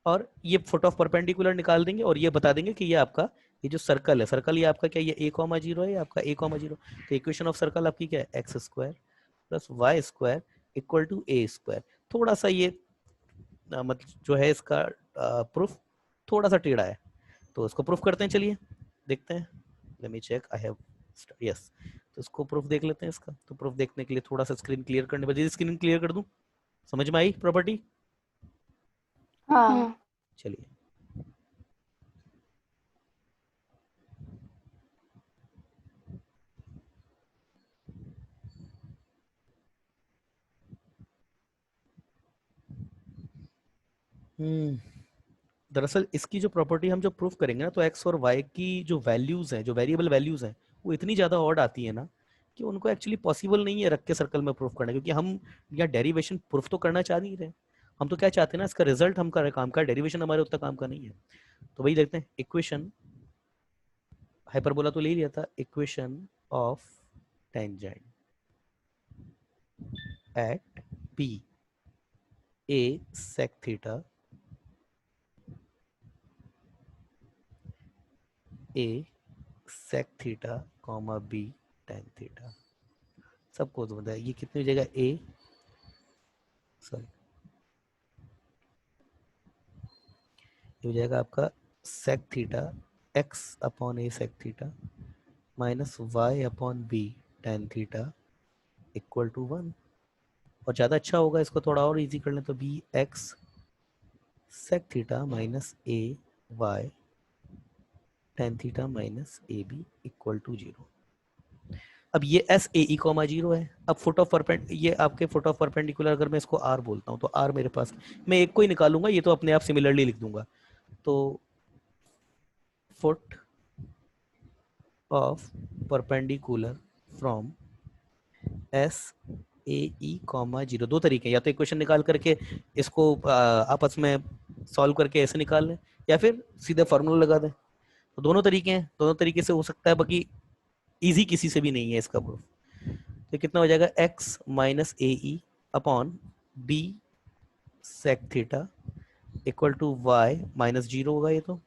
और ये फुट ऑफ परपेंडिकुलर निकाल देंगे और ये बता देंगे कि ये आपका ये जो सर्कल है, सर्कल ये आपका क्या, ये ए कॉमा जीरो है, आपका ए कॉमा जीरो। तो इक्वेशन ऑफ सर्कल आपकी क्या है, x square plus Y square equal to a square. थोड़ा सा ये मतलब जो है इसका प्रूफ थोड़ा सा टेढ़ा है, तो इसको प्रूफ करते हैं, चलिए देखते हैं। Let me check, I have yes. तो इसको प्रूफ देख लेते हैं इसका। तो प्रूफ देखने के लिए थोड़ा सा स्क्रीन क्लियर करने पर, स्क्रीन क्लियर कर दूं, समझ में आई प्रॉपर्टी? हाँ। चलिए दरअसल इसकी जो प्रॉपर्टी हम जो प्रूफ करेंगे ना, तो एक्स और वाई की जो वैल्यूज हैं, जो वेरिएबल वैल्यूज हैं, वो इतनी ज्यादा ऑड आती है ना कि उनको एक्चुअली पॉसिबल नहीं है रख के सर्कल में प्रूफ करना, क्योंकि हम या डेरिवेशन प्रूफ तो करना चाह नहीं रहे, हम तो क्या चाहते हैं ना, इसका रिजल्ट हम कर काम का, डेरिवेशन हमारे उतना काम का नहीं है। तो वही देखते हैं, इक्वेशन हाइपरबोला तो ले लिया था, equation of tangent at P a sec theta a sec theta comma b tan theta, सबको तो बताया ये कितनी हो जाएगा, ए सॉरी ये हो जाएगा आपका sec theta x upon a sec theta minus y upon b tan theta equal to 1। और ज़्यादा अच्छा होगा इसको थोड़ा और इजी कर लें, तो b x sec theta minus a y tan theta minus A b equal to 0। अब ये S a e comma zero है। अब फुट ऑफ परपेंड, ये आपके फुट ऑफ परपेंडिकुलर, अगर मैं इसको आर बोलता हूँ तो आर मेरे पास, मैं एक को ही निकालूंगा, ये तो अपने आप सिमिलरली लिख दूंगा। तो foot of perpendicular from S a e comma zero, दो तरीके हैं, या तो इक्वेशन निकाल करके इसको आपस में सॉल्व करके ऐसे निकाल लें, या फिर सीधे फार्मूला लगा दें। तो दोनों तरीके हैं, दोनों तरीके से हो सकता है, बाकी इजी किसी से भी नहीं है इसका प्रूफ। तो कितना हो जाएगा, x minus A e upon b sec theta equal to y minus zero होगा ये तो,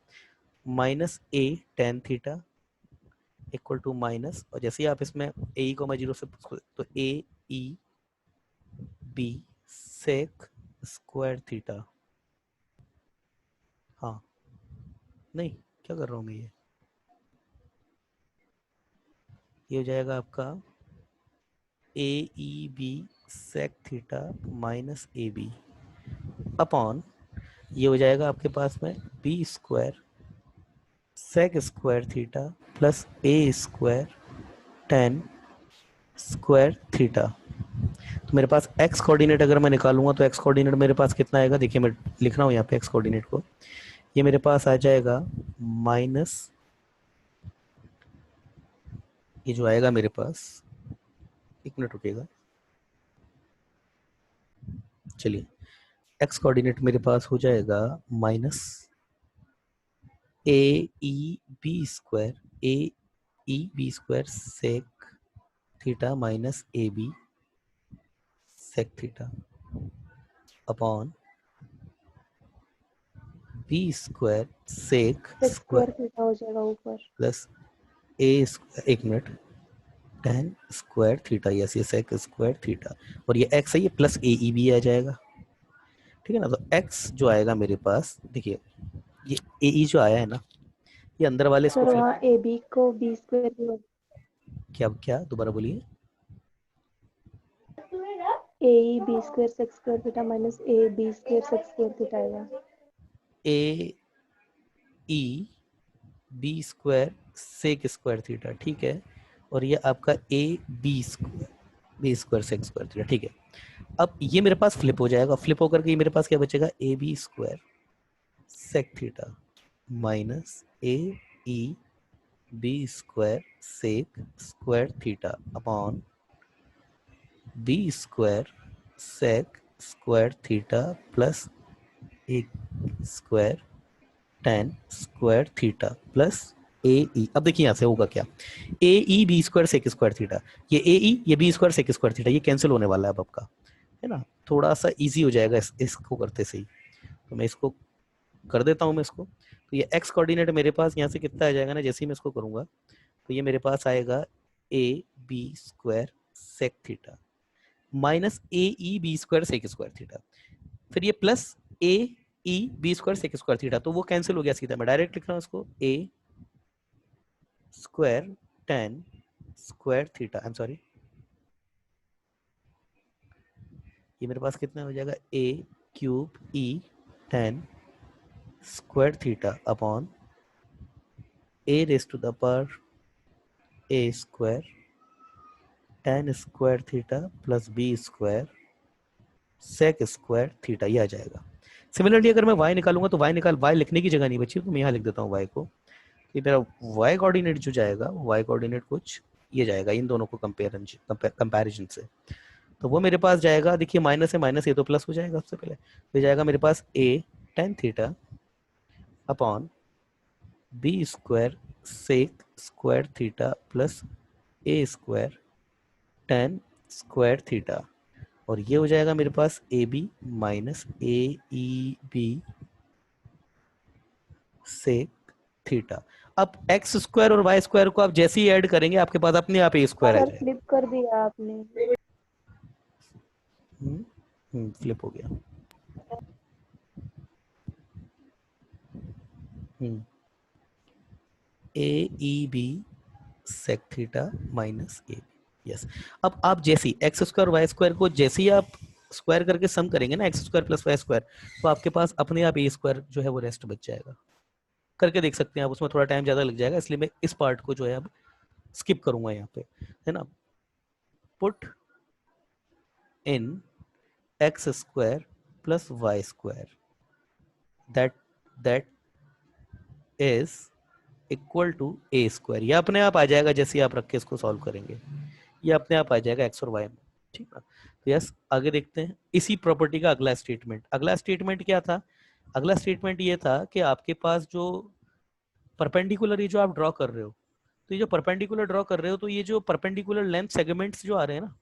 minus a tan theta equal to minus, और जैसे ही आप इसमें ए ई को जीरो से, तो A E B sec square theta, हाँ नहीं क्या कर रहा हूँ मैं, ये हो जाएगा आपका A E B sec theta minus A B upon, ये हो जाएगा आपके पास में B square sec square theta plus ए स्क्वायर टेन स्क्वायर थीटा। तो मेरे पास एक्स कोऑर्डिनेट अगर मैं निकालूंगा तो एक्स कोऑर्डिनेट मेरे पास कितना आएगा, देखिए मैं लिख रहा हूँ यहाँ पे एक्स कोऑर्डिनेट को, ये मेरे पास आ जाएगा माइनस, ये जो आएगा मेरे पास, एक मिनट रुकेगा, चलिए एक्स कोऑर्डिनेट मेरे पास हो जाएगा minus A E B square, a E B square sec theta minus A b sec theta upon B square sec sec square square theta हो जाएगा ऊपर, प्लस ए स्क्वायर, एक minute, tan square theta, yes ये sec square theta, और ये x है, ये plus A E B आ जाएगा, ठीक है ना। तो x जो आएगा मेरे पास, देखिए ये ए ई जो आया है ना, ये अंदर वाले इसको सर फ्लिप, वहाँ ए बी को बी स्क्वायर भी हो, क्या क्या दोबारा बोलिए। A E B square sec square theta minus A B square sec square theta आएगा। A E B square sec square theta, ठीक है, और ये आपका A B square sec square theta, ठीक है। अब ये मेरे पास फ्लिप हो जाएगा, फ्लिप होकर के मेरे पास क्या बचेगा, A B square sec theta minus A E B square sec square theta upon B square sec square theta plus एक square tan square theta plus A E. अब देखिए यहां से होगा क्या, A E B square sec square theta, ये ए E ये B square sec square theta, ये कैंसिल होने वाला है अब आपका, है ना। थोड़ा सा इजी हो जाएगा इसको करते से ही, तो मैं इसको कर देता हूं मैं इसको। तो ये एक्स कोऑर्डिनेट मेरे पास यहाँ से कितना आ जाएगा ना, जैसे ही मैं इसको करूंगा तो ये मेरे पास आएगा A B square sec theta minus A E B square sec square theta, फिर ये plus A E B square sec square theta, तो वो कैंसिल हो गया सीधा, मैं डायरेक्ट लिख रहा हूँ इसको A square tan square theta, I am sorry, ये मेरे पास कितना हो जाएगा, A cube E tan square theta upon A raise to the power A square tan square theta plus B square sec square theta, ये आ जाएगा। Similarly अगर मैं y निकालूंगा तो y लिखने की जगह नहीं बची, तो मैं यहाँ लिख देता हूँ y को, कि मेरा y कोऑर्डिनेट जो जाएगा, y कोऑर्डिनेट कुछ ये जाएगा इन दोनों को कंपैरिजन से, तो वो मेरे पास जाएगा, देखिए माइनस है माइनस, ये तो प्लस हो जाएगा सबसे पहले, तो जाएगा मेरे पास a tan theta upon B square sec square theta plus A square tan square theta, और ये हो जाएगा मेरे पास A B minus A E B sec theta. अब एक्स स्क्वायर और वाई स्क्वायर को आप जैसे ही ऐड करेंगे आपके पास अपने आप ए स्क्वायर आ सर जाएगा। फ्लिप कर दिया आपने, फ्लिप हो गया। A E B sec theta minus A B, yes. अब आप जैसे ही एक्स स्क्वायर वाई स्क्वायर को जैसे ही आप स्क्वायर करके सम करेंगे ना, X square plus Y square, तो आपके पास अपने आप ए स्क्वायर जो है वो रेस्ट बच जाएगा। करके देख सकते हैं आप, उसमें थोड़ा टाइम ज़्यादा लग जाएगा, इसलिए मैं इस पार्ट को जो है अब स्किप करूंगा यहाँ पे, है ना। Put in x square plus Y square that that is equal to a square, ये अपने आप आ जाएगा जैसे आप रख के इसको सॉल्व करेंगे, ये अपने आप आ जाएगा एक्स और वाई में, ठीक है। तो यस आगे देखते हैं इसी प्रॉपर्टी का अगला स्टेटमेंट। अगला स्टेटमेंट क्या था, अगला स्टेटमेंट ये था कि आपके पास जो परपेंडिकुलर ये जो आप ड्रॉ कर रहे हो, तो ये जो परपेंडिकुलर ड्रॉ कर रहे हो, तो ये जो परपेंडिकुलर लेंथ सेगमेंट्स जो आ रहे हैं ना,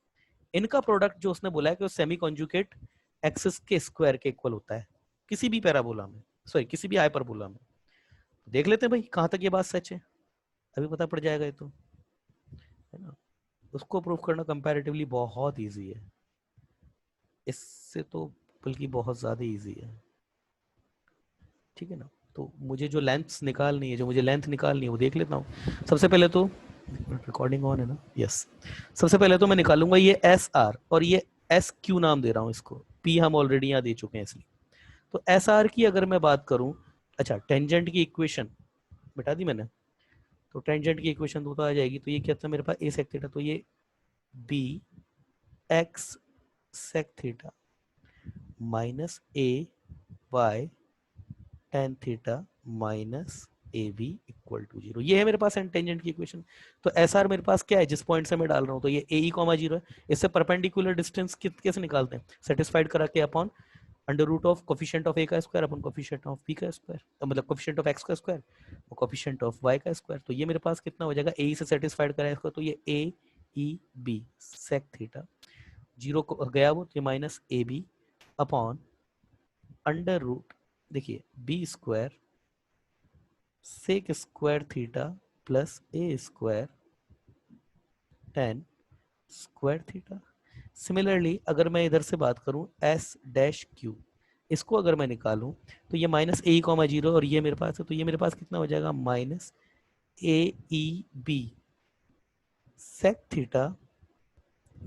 इनका प्रोडक्ट जो उसने बोला है कि वो सेमी कॉन्जुगेट एक्सिस के स्क्वायर के इक्वल होता है किसी भी पैराबोला में, सॉरी किसी भी हाइपरबोला में। देख लेते हैं भाई कहां तक ये बात सच है, अभी पता पड़ जाएगा ये तो, है ना। उसको प्रूव करना कंपैरेटिवली बहुत इजी है, इससे तो बल्कि बहुत ज्यादा इजी है, ठीक है ना। तो मुझे जो लेंथ निकालनी है, जो मुझे लेंथ निकालनी है वो देख लेता हूँ। सबसे पहले तो रिकॉर्डिंग ऑन है ना, यस। सबसे पहले तो मैं निकालूंगा ये एस आर, और ये एस क्यू नाम दे रहा हूँ इसको, पी हम ऑलरेडी यहाँ दे चुके हैं इसलिए। तो एस आर की अगर मैं बात करूं, अच्छा टेंजेंट की इक्वेशन बता दी मैंने, तो टेंजेंट की इक्वेशन तो आ जाएगी, तो ये क्या था मेरे पास ए सेक थीटा, तो ये b x sec theta minus a y tan theta minus A b equal to zero, ये है मेरे पास टेंजेंट की इक्वेशन। तो एस आर मेरे पास क्या है, जिस पॉइंट से मैं डाल रहा हूँ, तो ये ए ई कॉमा जीरो है, इससे परपेंडिकुलर डिस्टेंस कैसे निकालते हैं, सेटिस्फाइड करा के upon under root of coefficient of A का square upon coefficient of B का स्क्वायर, मतलब कोफिशिएंट ऑफ एक्स का स्क्वायर और कोफिशिएंट ऑफ वाई का स्क्वायर। तो ये मेरे पास कितना हो जाएगा, ए से सेटिस्फाइड करा है इसको, तो ये ए E B sec theta, zero को गया वो, तो ये minus A B upon under root, देखिए b square sec square theta plus ए square tan square theta. Similarly अगर मैं इधर से बात करूं एस डैश क्यू, इसको अगर मैं निकालूं तो ये माइनस ए कॉमा जीरो और ये मेरे पास है, तो ये मेरे पास कितना हो जाएगा, minus A E B sec theta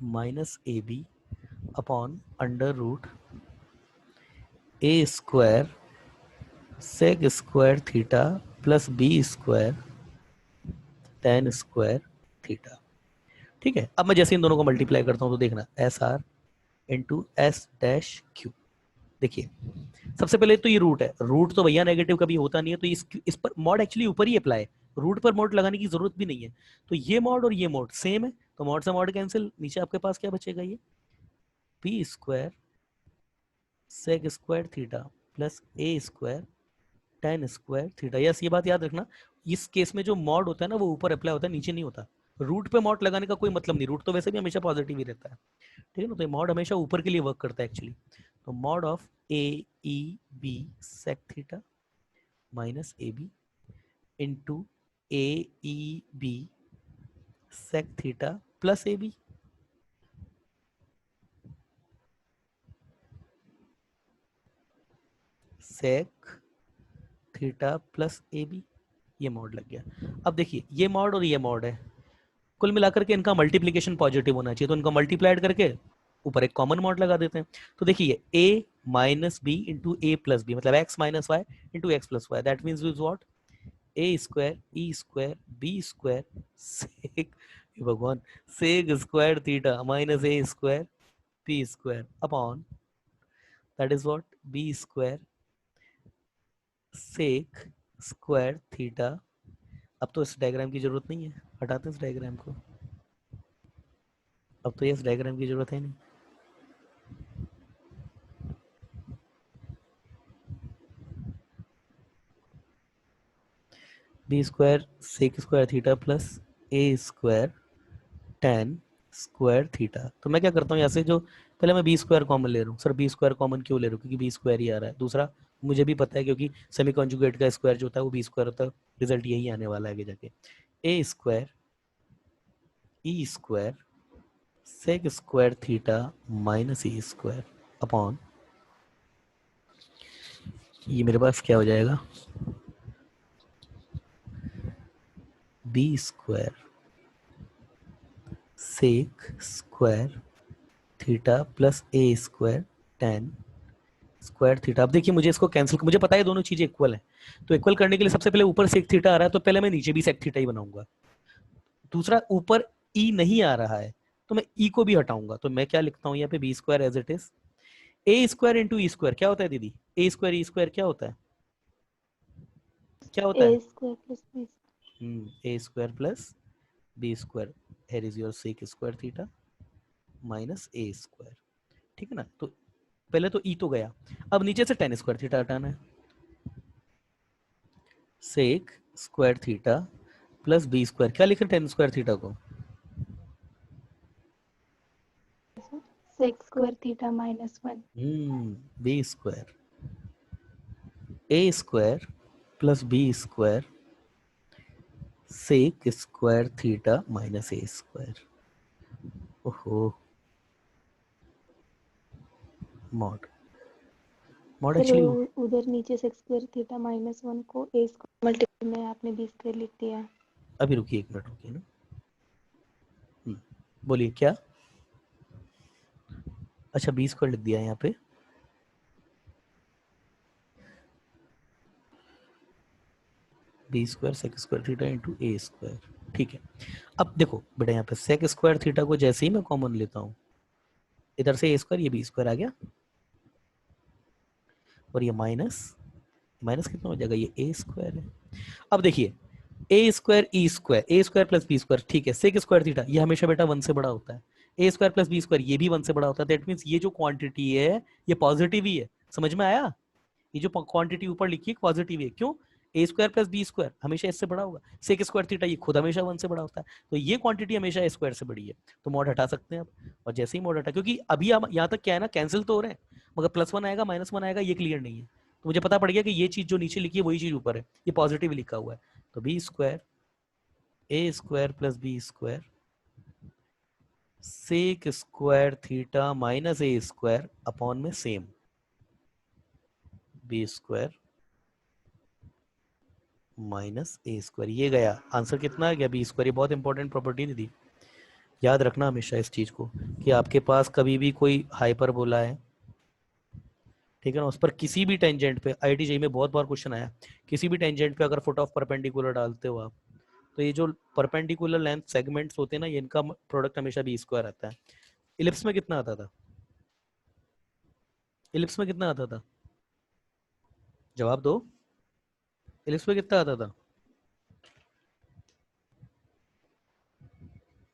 minus A B upon under root a square sec square theta plus B square tan square theta. ठीक है, अब मैं जैसे इन दोनों को मल्टीप्लाई करता हूं तो देखना S R into S dash Q. देखिए सबसे पहले तो ये रूट है, रूट तो भैया नेगेटिव कभी होता नहीं है, तो इस पर मॉड एक्चुअली ऊपर ही अप्लाई है, रूट पर मॉड लगाने की जरूरत भी नहीं है। तो ये मॉड और ये मॉड सेम है, तो मॉड से मॉड कैंसिल, नीचे आपके पास क्या बचेगा, ये p square sec square theta plus ए square tan square theta. Yes, ये बात याद रखना, इस केस में जो मॉड होता है ना वो ऊपर अप्लाई होता है, नीचे नहीं होता। रूट पे मॉड लगाने का कोई मतलब नहीं, रूट तो वैसे भी हमेशा पॉजिटिव ही रहता है, ठीक है ना। तो ये मॉड हमेशा ऊपर के लिए वर्क करता है एक्चुअली। तो mod of a E B sec theta minus A b into a E B sec theta plus a b, sec theta plus a b, ये मॉड लग गया। अब देखिए ये मॉड और ये मॉड है, कुल मिलाकर के इनका मल्टीप्लीकेशन पॉजिटिव होना चाहिए, तो इनको मल्टीप्लाइड करके ऊपर एक कॉमन मॉड लगा देते हैं। तो देखिए a minus b into a plus b, मतलब x minus y into x plus y, that means is what, a square e square b square sec, भगवान, sec square theta minus a square p square upon that is what b square sec square theta. अब तो इस diagram की जरूरत नहीं है, हटाते हैं इस डायग्राम को, अब तो ये इस डायग्राम की जरूरत है नहीं। B square sec square theta plus ए स्क्वायर टेन स्क्वायर थीटा। तो मैं क्या करता हूँ यहाँ से, जो पहले मैं बी स्क्वायर कॉमन ले रहा हूँ। सर बी स्क्वायर कॉमन क्यों ले रहा हूँ, क्योंकि बी स्क्वायर ही आ रहा है। दूसरा मुझे भी पता है क्योंकि सेमी कॉन्जुगेट का स्क्वायर जो होता है वो बी स्क्वायर होता है, रिजल्ट यही आने वाला है आगे जाके। A square e square sec square theta minus e square upon, ये मेरे पास क्या हो जाएगा, b square sec square theta plus ए स्क्वायर टेन स्क्वायर थीटा। अब देखिए मुझे इसको कैंसिल, मुझे पता है दोनों चीजें इक्वल हैं, तो इक्वल करने के लिए सबसे पहले ऊपर सेक थीटा आ रहा है तो पहले मैं नीचे भी सेक थीटा ही बनाऊंगा। दूसरा ऊपर ई नहीं आ रहा है तो मैं ई को भी हटाऊंगा, तो मैं क्या लिखता हूँ यहाँ पे, b square as it is, a square into e square क्या होता है दीदी, ए स्क्वायर ई स्क्वायर क्या होता है, क्या होता ए है, square plus b a square plus B square, here is your sec square theta minus a square, ठीक है ना। तो पहले तो ई तो गया, अब नीचे से टेन स्क्वायर थीटा हटाना है, sec square theta plus B square, क्या लिखे टेन स्क्वायर थीटा को, sec square theta minus one b square a square plus B square sec square theta minus a square. ओहो, मॉड मॉड सर एक्चुअली, उधर नीचे sec square theta minus one को a square multiply में आपने B square लिख दिया। अभी रुकिए एक मिनट रुकिए ना, बोलिए क्या, अच्छा बी स्क्वायर लिख दिया यहाँ पे, b square sec square theta into a square, ठीक है। अब देखो बेटा यहाँ पे सेक स्क्वायर थीटा को जैसे ही मैं कॉमन लेता हूँ, इधर से ए स्क्वायर, ये बी स्क्वायर आ गया और ये माइनस माइनस कितना हो जाएगा, ये ए स्क्वायर है। अब देखिए ए square e square, a square plus B square, ठीक है, सेक स्क्वायर थीटा ये हमेशा बेटा वन से बड़ा होता है, a square plus B square ये भी वन से बड़ा होता है, दैट मीन्स ये जो क्वांटिटी है ये पॉजिटिव ही है, समझ में आया? ये जो क्वांटिटी ऊपर लिखी है पॉजिटिव है, क्यों? ए स्क्वायर प्लस बी स्क्वायर हमेशा इससे बड़ा होगा, सेक स्क्वायर थीटा ये खुद हमेशा 1 से बड़ा होता है, तो ये क्वांटिटी हमेशा ए स्क्वायर से बड़ी है, तो मॉड हटा सकते हैं आप। और जैसे ही मॉड हटा, क्योंकि अभी हम यहाँ तक क्या है ना, कैंसिल तो हो रहे हैं, मगर +1 आएगा -1 आएगा ये क्लियर नहीं है, तो मुझे पता पड़ गया कि ये चीज जो नीचे लिखी है वही चीज ऊपर है, ये पॉजिटिव लिखा हुआ है, तो b square a square plus B square sec square theta minus a square upon में same b square minus a square, ये गया आंसर कितना आ गया बी स्क्वायर। ये बहुत इंपॉर्टेंट प्रॉपर्टी थी, याद रखना हमेशा इस चीज को कि आपके पास कभी भी कोई हाइपरबोला है, ठीक है ना, उस पर किसी भी टेंजेंट पे, आईआईटी में बहुत बार क्वेश्चन आया, किसी भी टेंजेंट पे अगर फुट ऑफ परपेंडिकुलर डालते हो आप, तो ये जो परपेंडिकुलर लेंथ सेगमेंट्स होते हैं ना, इनका प्रोडक्ट हमेशा बी स्क्वायर आता है। इलिप्स में कितना आता था? इलिप्स में कितना आता था? जवाब दो, इलिप्स में कितना आता था?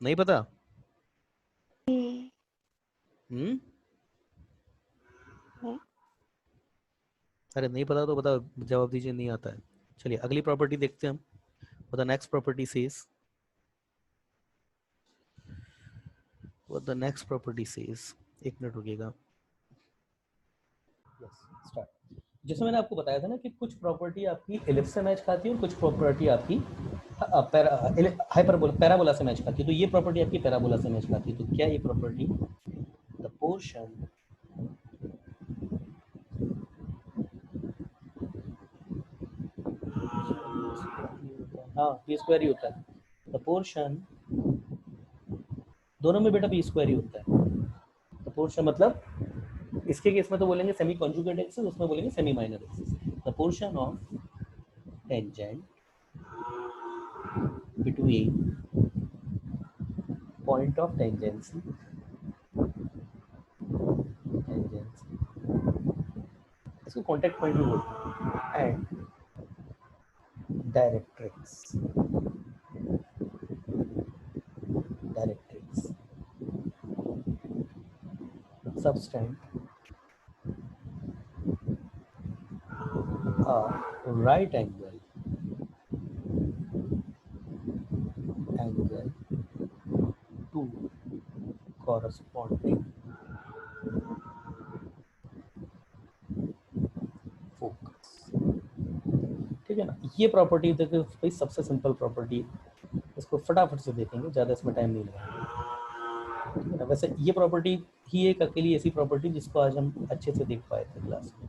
नहीं पता? हम्म, अरे नहीं पता तो बताओ, जवाब दीजिए, नहीं आता है। चलिए अगली प्रॉपर्टी देखते हैं हम। What the next property says, what the next property says, एक मिनट रुकिएगा। Yes, start. जैसे मैंने आपको बताया था ना कि कुछ प्रॉपर्टी आपकी एलिप्स से मैच खाती है और कुछ प्रॉपर्टी आपकी हाइपरबोला पैराबोला से मैच खाती है, तो ये प्रॉपर्टी आपकी पैराबोला से मैच खाती है, तो क्या ये प्रॉपर्टी, द पोर्शन हाँ बी स्क्वायर ही होता है, द पोर्शन, दोनों में बेटा बी स्क्वायर ही होता है, द पोर्शन मतलब इसके केस में तो बोलेंगे सेमी कॉन्जुगेट एक्सिस, उसमें बोलेंगे semi minor axis, the portion of tangent between point of tangency इसको कॉन्टेक्ट पॉइंट भी बोलते हैं, and directrix, directrix subtend a right angle to corresponding focus, ठीक है ना। ये प्रॉपर्टी देखो भाई, सबसे सिंपल प्रॉपर्टी, इसको फटाफट से देखेंगे, ज़्यादा इसमें टाइम नहीं लगाएंगे, ठीक है ना। वैसे ये प्रॉपर्टी ही एक अकेली ऐसी प्रॉपर्टी जिसको आज हम अच्छे से देख पाए थे क्लास में,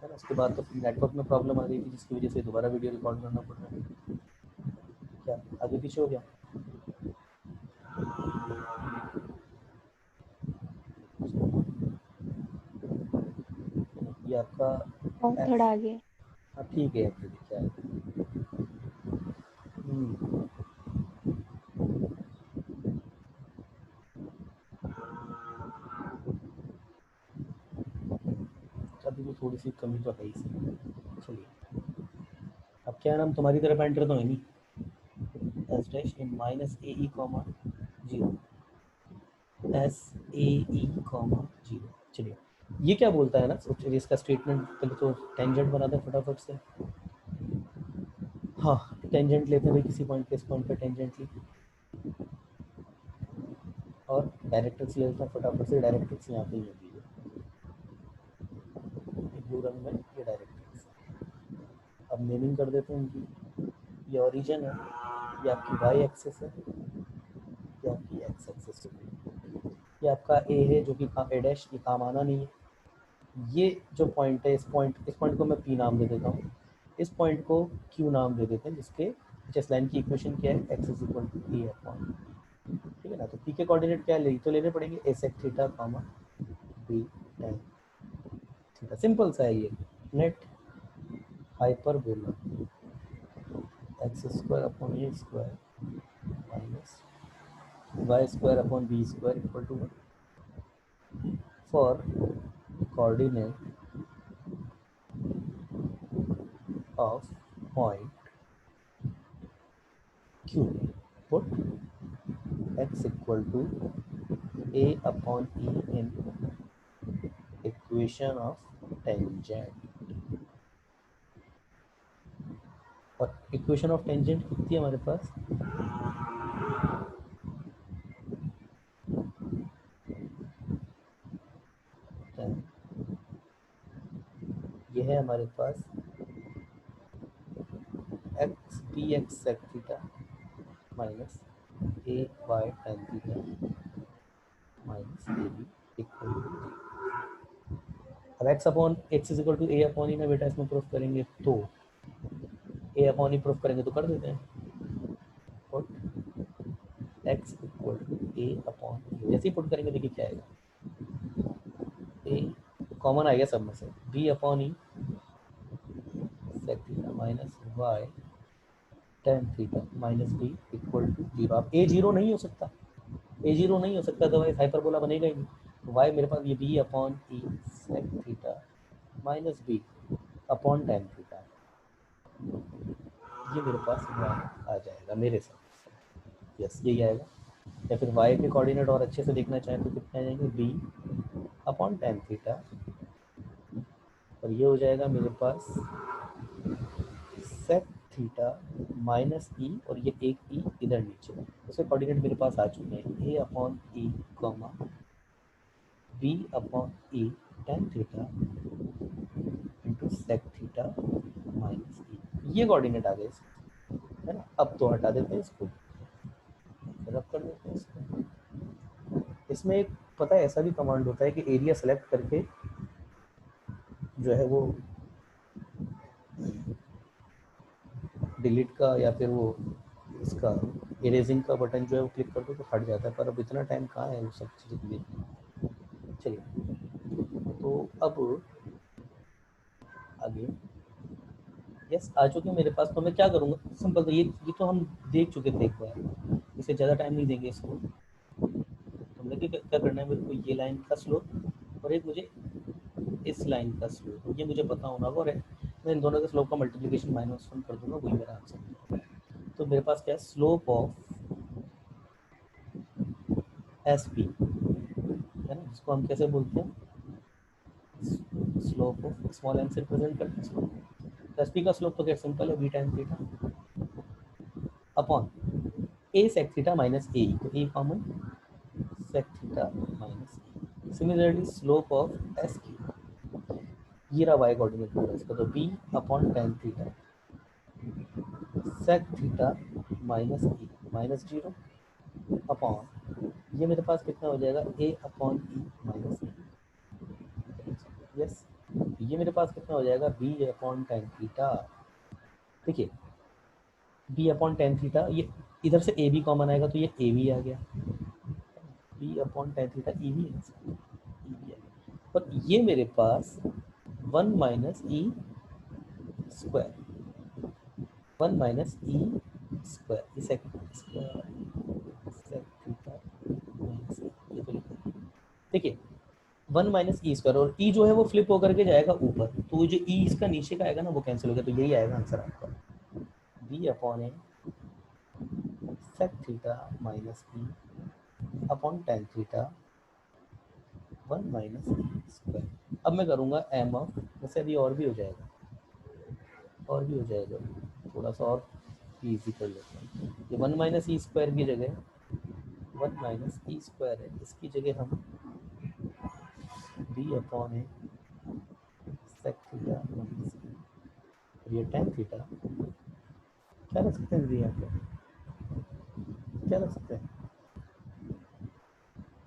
है ना। उसके बाद तो नेटवर्क में प्रॉब्लम आ गई थी जिसकी वजह से दोबारा वीडियो रिकॉर्ड करना पड़ रहा है, क्या आगे पीछे हो गया? ये आपका थोड़ा आगे। हाँ ठीक है, फिर क्या है? अभी भी थोड़ी सी कमी तो है इसमें। चलिए अब क्या नाम, तुम्हारी तरफ एंटर तो है नहीं, S dash in minus A e comma zero, S a e comma zero. चलिए ये क्या बोलता है ना, चलिए इसका स्टेटमेंट पहले तो टेंजेंट बना दें फटाफट से। हाँ टेंजेंट लेते हैं भाई किसी पॉइंट पे, इस पॉइंट पे टेंजेंट ली, और डायरेक्ट्रिक्स ले लेते हैं फटाफट से, डायरेक्ट्रिक्स यहाँ पे ही होगी, ब्लू रंग में ये डायरेक्ट्रिक्स। अब नेमिंग कर देते हैं इनकी, ये ओरिजिन है, ये आपकी वाई एक्सेस है, ये आपकी एक्स एक्सेस है, ये आपका ए है जो कि ए डैश, ये काम आना नहीं है। ये जो पॉइंट है, इस पॉइंट को मैं पी नाम दे देता हूँ, इस पॉइंट को क्यू नाम दे देते हैं, जिसके जिस लाइन की इक्वेशन क्या है, x is equal to p upon, ठीक है ना। तो पी के कोऑर्डिनेट क्या है, तो लेने पड़ेंगे a sec theta comma b tan theta, simple सा है ये। नेट hyperbola x square upon a square minus y square upon B square equal to 1 for coordinate of point Q, put x equal to a upon e in equation of tangent, और equation of tangent कितनी है हमारे पास, ये है हमारे पास x b x sec theta minus a y tan theta minus A b equal to, अब x upon x is equal to A upon e ना बेटा, इसमें प्रूफ करेंगे तो ए अपॉन ई प्रूफ करेंगे तो कर देते हैं, और x equal to A upon e, जैसे ही पुट करेंगे देखिए क्या आएगा, ए कॉमन आएगा सब में से, b upon e sec theta minus y tan theta minus b equal to zero. अब ए जीरो नहीं हो सकता, ए जीरो नहीं हो सकता, अदरवाइज हाइपरबोला बनेगा ही नहीं, तो वाई मेरे पास ये b upon e sec theta minus b upon tan theta, ये मेरे पास वाई आ जाएगा मेरे साथ, यस यही आएगा। या फिर वाई के कोऑर्डिनेट और अच्छे से देखना चाहें तो कितने आ जाएंगे, बी अपॉन टेन थीटा, और ये हो जाएगा मेरे पास सेक थीटा माइनस ई, और ये एक ई इधर नीचे, उसके कोऑर्डिनेट मेरे पास आ चुके हैं, a upon e comma b upon e tan theta into sec theta minus e, ये कोऑर्डिनेट आ गए इसके, है ना। अब तो हटा देते हैं इसको, रब कर देते हैं इसको। इसमें एक पता है ऐसा भी कमांड होता है कि एरिया सेलेक्ट करके जो है वो डिलीट का या फिर वो इसका इरेजिंग का बटन जो है वो क्लिक कर दो तो हट जाता है, पर अब इतना टाइम कहाँ है वो सब चीज़ें क्लियर। चलिए तो अब आगे, यस आ चुके हैं मेरे पास, तो मैं क्या करूँगा सिंपल, तो ये तो हम देख चुके थे एक बार, इसे ज़्यादा टाइम नहीं देंगे इसको। तो मुझे क्या करना है, मेरे को ये लाइन का स्लोप और एक मुझे इस लाइन का स्लोप, ये मुझे पता होना होगा, और मैं इन दोनों के स्लोप का मल्टीप्लिकेशन -1 कर दूंगा, वही मेरा आंसर। तो मेरे पास क्या है, स्लोप ऑफ एस पी, है ना, जिसको हम कैसे बोलते हैं, स्लोप ऑफ स्मॉल एन से रिप्रेजेंट करते हैं स्लोप। एस पी का स्लोप तो क्या सिंपल है, b time theta upon a sec theta minus a, तो a common, sec theta minus a. Similarly slope of S q, ये रहा वाई कोऑर्डिनेट पूरा इसका, तो b upon tan theta sec theta minus e minus zero upon, ये मेरे पास कितना हो जाएगा, ए अपॉन ई माइनस ई, यस। ये मेरे पास कितना हो जाएगा, बी अपॉन टेन थीटा, देखिए बी अपॉन टेन थीटा, ये इधर से ए बी कॉमन आएगा तो ये ए बी आ गया, b upon tan theta e b है, और ये मेरे पास one minus e square, one minus e square इस square sec theta minus e, ये तो लिखा है। देखिए वन माइनस ई स्क्वायर, और ई जो है वो फ्लिप होकर के जाएगा ऊपर, तो वो जो ई इसका नीचे का आएगा ना वो कैंसिल हो गया, तो यही आएगा आंसर आपका, b upon a sec theta minus e upon tan theta one minus e square. अब मैं करूँगा एम ऑफ, वैसे अभी और भी हो जाएगा, और भी हो जाएगा, थोड़ा सा और ईजी कर लेते हैं, ये वन माइनस ई स्क्वायर की जगह वन माइनस ई स्क्वायर है, इसकी जगह हम B upon a sec theta minus ई, और ये टेन थीटा क्या रख सकते हैं दीदी यहाँ पे, क्या रख सकते हैं,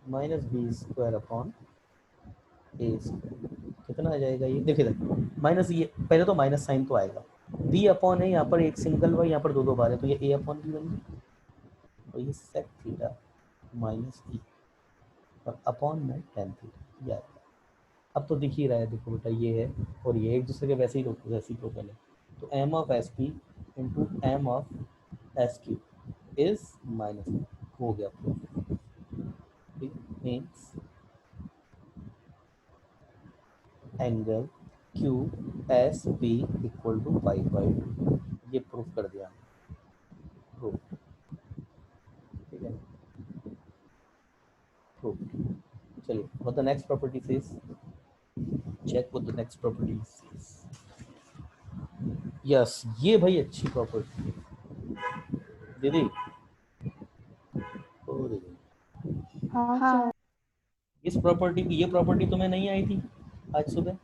minus B square upon a square, कितना आ जाएगा ये, देखिए माइनस, ये पहले तो माइनस साइन तो आएगा, बी अपॉन है यहाँ पर एक सिंगल बार, यहाँ पर दो दो बार है, तो ये ए अपॉन बी बन गई, और ये सेक थीटा माइनस ई, और अपॉन में टेन थीटा, ये आएगा। अब तो दिख ही रहा है, देखो बेटा ये है और ये एक दूसरे के वैसे ही रेसिप्रोकल है, तो m of S P into m of S Q is minus, हो गया proof, means angle Q S P equal to pi by two, ये प्रूफ कर दिया, प्रूफ, ठीक है, प्रूफ। चलिए, what the next property says, check with the next property. Yes, ये भाई अच्छी प्रॉपर्टी है दीदी। ओ दीदी, हाँ हाँ सर। इस प्रॉपर्टी की, ये प्रॉपर्टी तुम्हें नहीं आई थी आज सुबह?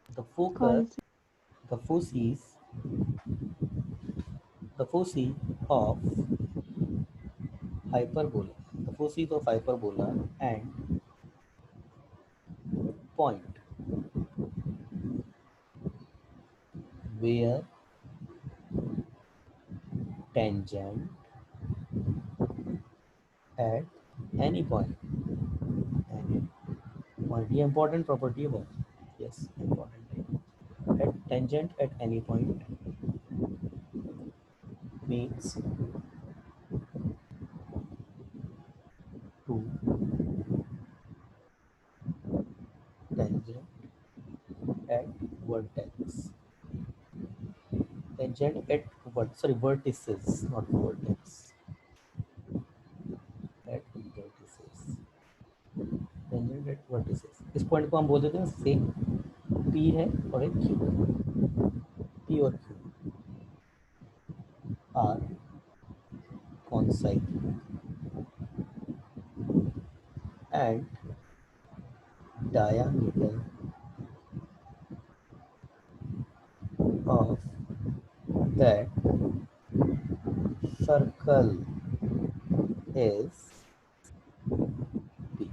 द कौन focus, see? The foci, the foci of hyperbola, the foci of hyperbola and point where tangent at any point, any point, ये important property है बहुत, yes important है, at tangent at any point means to tangent at vertex, tangent at vertices, not vertex, at vertices, tangent at vertices, इस point को हम बोल देते हैं से P है और एक Q है, P और Q are concyclic and diameter of that circle is P।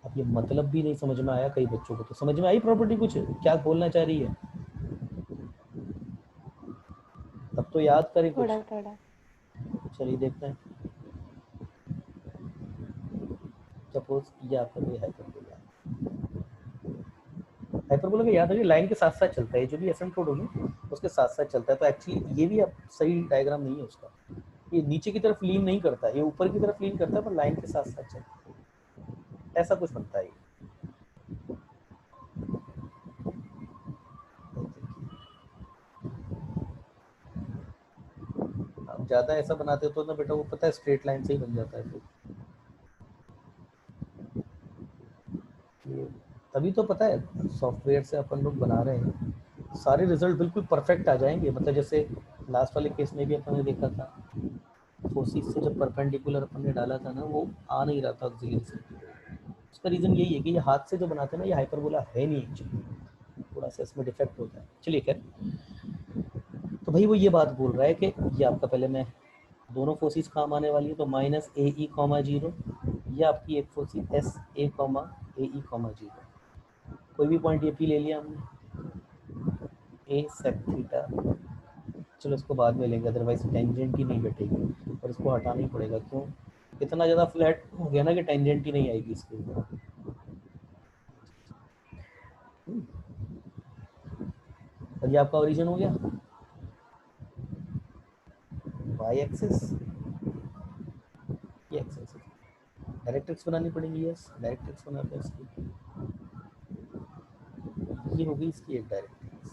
अब ये मतलब भी नहीं समझ में आया कई बच्चों को, तो समझ में आई प्रॉपर्टी कुछ क्या बोलना चाह रही है? तब तो याद करें कुछ। थोड़ा थोड़ा। चलिए देखते हैं। सपोज ये आपका कोई हाइपरबोला है, हाइपरबोला का याद रखिए लाइन के साथ साथ चलता है, जो भी एसिम्प्टोट होगी उसके साथ साथ चलता है, तो एक्चुअली ये भी अब सही डायग्राम नहीं है उसका, ये नीचे की तरफ लीन नहीं करता, ये ऊपर की तरफ लीन करता है पर लाइन के साथ साथ चलता है, ऐसा कुछ बनता है ये। अब ज़्यादा ऐसा बनाते हो तो ना बेटा वो पता है स्ट्रेट लाइन से ही बन जाता है फिर ये, तभी तो पता है सॉफ्टवेयर से अपन लोग बना रहे हैं, सारे रिजल्ट बिल्कुल परफेक्ट आ जाएंगे, मतलब जैसे लास्ट वाले केस में भी अपन ने देखा था, फोसिस से जब परपेंडिकुलर अपन ने डाला था ना वो आ नहीं रहा था ऑक्सिलरी से, उसका रीज़न यही है कि ये हाथ से जो बनाते हैं ना ये हाइपरबोला है नहीं एक्चुअली, थोड़ा सा इसमें डिफेक्ट होता है। चलिए खैर, तो भाई वो ये बात बोल रहा है कि ये आपका पहले मैं दोनों फोर्सेस काम आने वाली है, तो माइनस ए ई कॉमा जीरो, ये आपकी एक फोर्सी S A comma A e comma zero, कोई भी पॉइंट ये पी ले लिया हमने, ए सेक थीटा, चलो इसको बाद में लेंगे अदरवाइज टेंजेंट ही नहीं बैठेगी और इसको हटाना ही पड़ेगा, क्यों इतना ज़्यादा फ्लैट हो गया ना कि टेंजेंट ही नहीं आएगी इसके ऊपर। और ये आपका ओरिजिन हो गया वाई एक्सिस, ये एक्सिस डायरेक्ट्रिक्स बनानी पड़ेगी, यस डायरेक्ट्रिक्स बनाते हैं इसकी, ये होगी इसकी एक डायरेक्ट्रिक्स,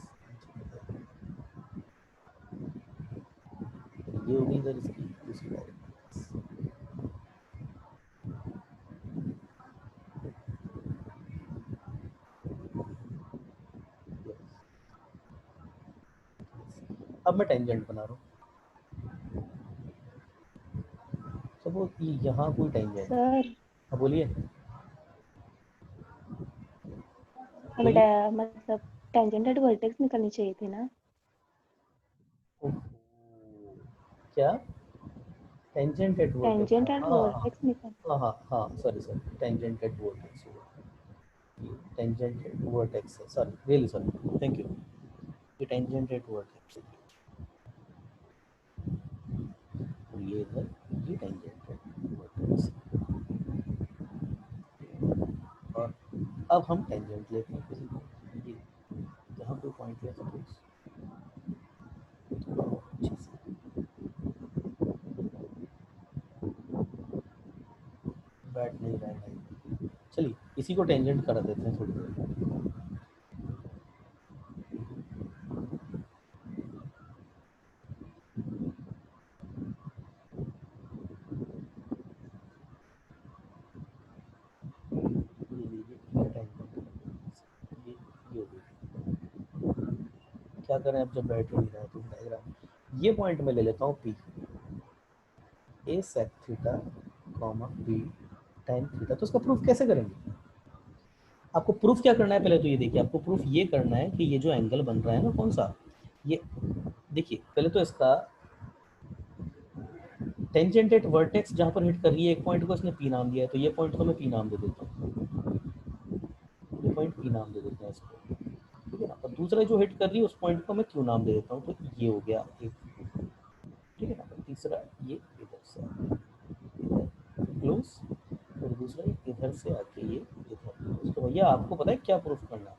ये होगी इधर इसकी दूसरी डायरेक्ट्रिक्स, अब मैं टेंजेंट बना रहा हूँ, सपोज यहाँ कोई टेंजेंट है, सर अब बोलिए हमें बोलिए। मतलब टेंजेंट एट वर्टेक्स निकलनी चाहिए थी ना। क्या tangent at vertex, tangent at हाँ वर्टेक्स निकल। हाँ हाँ हाँ sorry sorry tangent at vertex, tangent at vertex है, sorry really sorry, thank you, ये टेंजेंट एट वर्टेक्स, और ये इधर ये टेंजेंट एट वर्टेक्स, और अब हम टेंजेंट लेते हैं किसी को, ये यहाँ कोई पॉइंट लिया सपोज, अच्छे से बैठ नहीं रहा है भाई, चलिए इसी को टेंजेंट करा देते हैं थोड़ी देर, क्या करें अब जब बैठ ही नहीं रहा है तो डायग्राम, ये पॉइंट में ले लेता हूँ p, a sec theta comma b tan theta. तो इसका प्रूफ कैसे करेंगे? आपको प्रूफ क्या करना है पहले तो ये देखिए, आपको प्रूफ ये करना है कि ये जो एंगल बन रहा है ना, कौन सा, ये देखिए पहले तो इसका टेंजेंट एट वर्टेक्स जहां पर हिट कर रही है एक पॉइंट को, इसने पी नाम दिया है, तो ये पॉइंट को मैं पी नाम दे देता हूँ, ये पॉइंट पी नाम दे देते हैं इसको, ठीक है ना। और दूसरा जो हिट कर रही है उस पॉइंट को मैं क्यू नाम दे देता हूँ, तो ये हो गया एक, ठीक है ना। तो तीसरा ये इधर से इधर क्लोज, और दूसरा इधर से आके ये इधर क्लोज। तो भैया आपको पता है क्या प्रूफ करना है?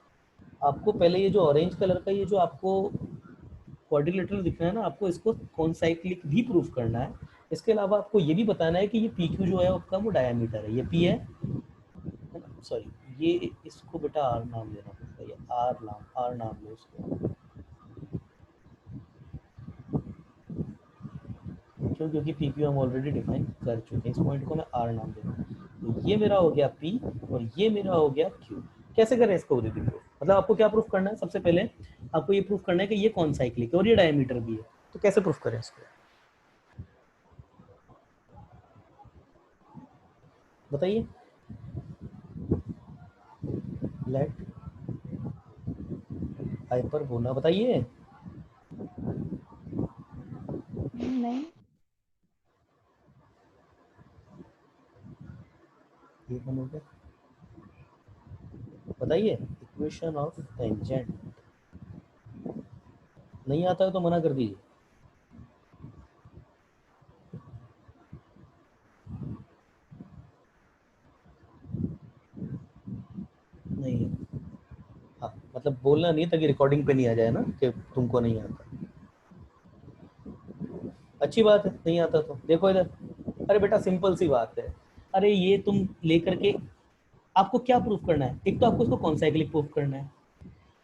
आपको पहले ये जो ऑरेंज कलर का ये जो आपको क्वाड्रिलेटरल दिख रहा है ना, आपको इसको कॉन्साइक्लिक भी प्रूफ करना है। इसके अलावा आपको ये भी बताना है कि ये पी क्यू जो है आपका वो डायमीटर है, ये पी है ना, सॉरी ये इसको बेटा आर नाम देना पड़ता है, ये आर नाम लो इसको, क्यों? क्योंकि पी क्यू हम ऑलरेडी डिफाइन कर चुके हैं, इस पॉइंट को मैं आर नाम दे रहा हूँ। तो ये मेरा हो गया पी और ये मेरा हो गया क्यू। कैसे करें इसको दीदी प्रूफ? मतलब आपको क्या प्रूफ करना है? सबसे पहले आपको ये प्रूफ करना है कि ये कौन साइक्लिक है और ये डायमीटर भी है। तो कैसे प्रूफ करें इसको, बताइए। लेट हाइपरबोला, बताइए। नहीं। ये कौन हो गया, बताइए। इक्वेशन ऑफ टेंजेंट, नहीं आता है तो मना कर दीजिए। नहीं है, हाँ मतलब बोलना नहीं ताकि रिकॉर्डिंग पे नहीं आ जाए ना कि तुमको नहीं आता। अच्छी बात है, नहीं आता तो देखो इधर, अरे बेटा सिंपल सी बात है। अरे ये तुम लेकर के आपको क्या प्रूफ करना है? एक तो आपको इसको कॉन्साइक्लिक प्रूफ करना है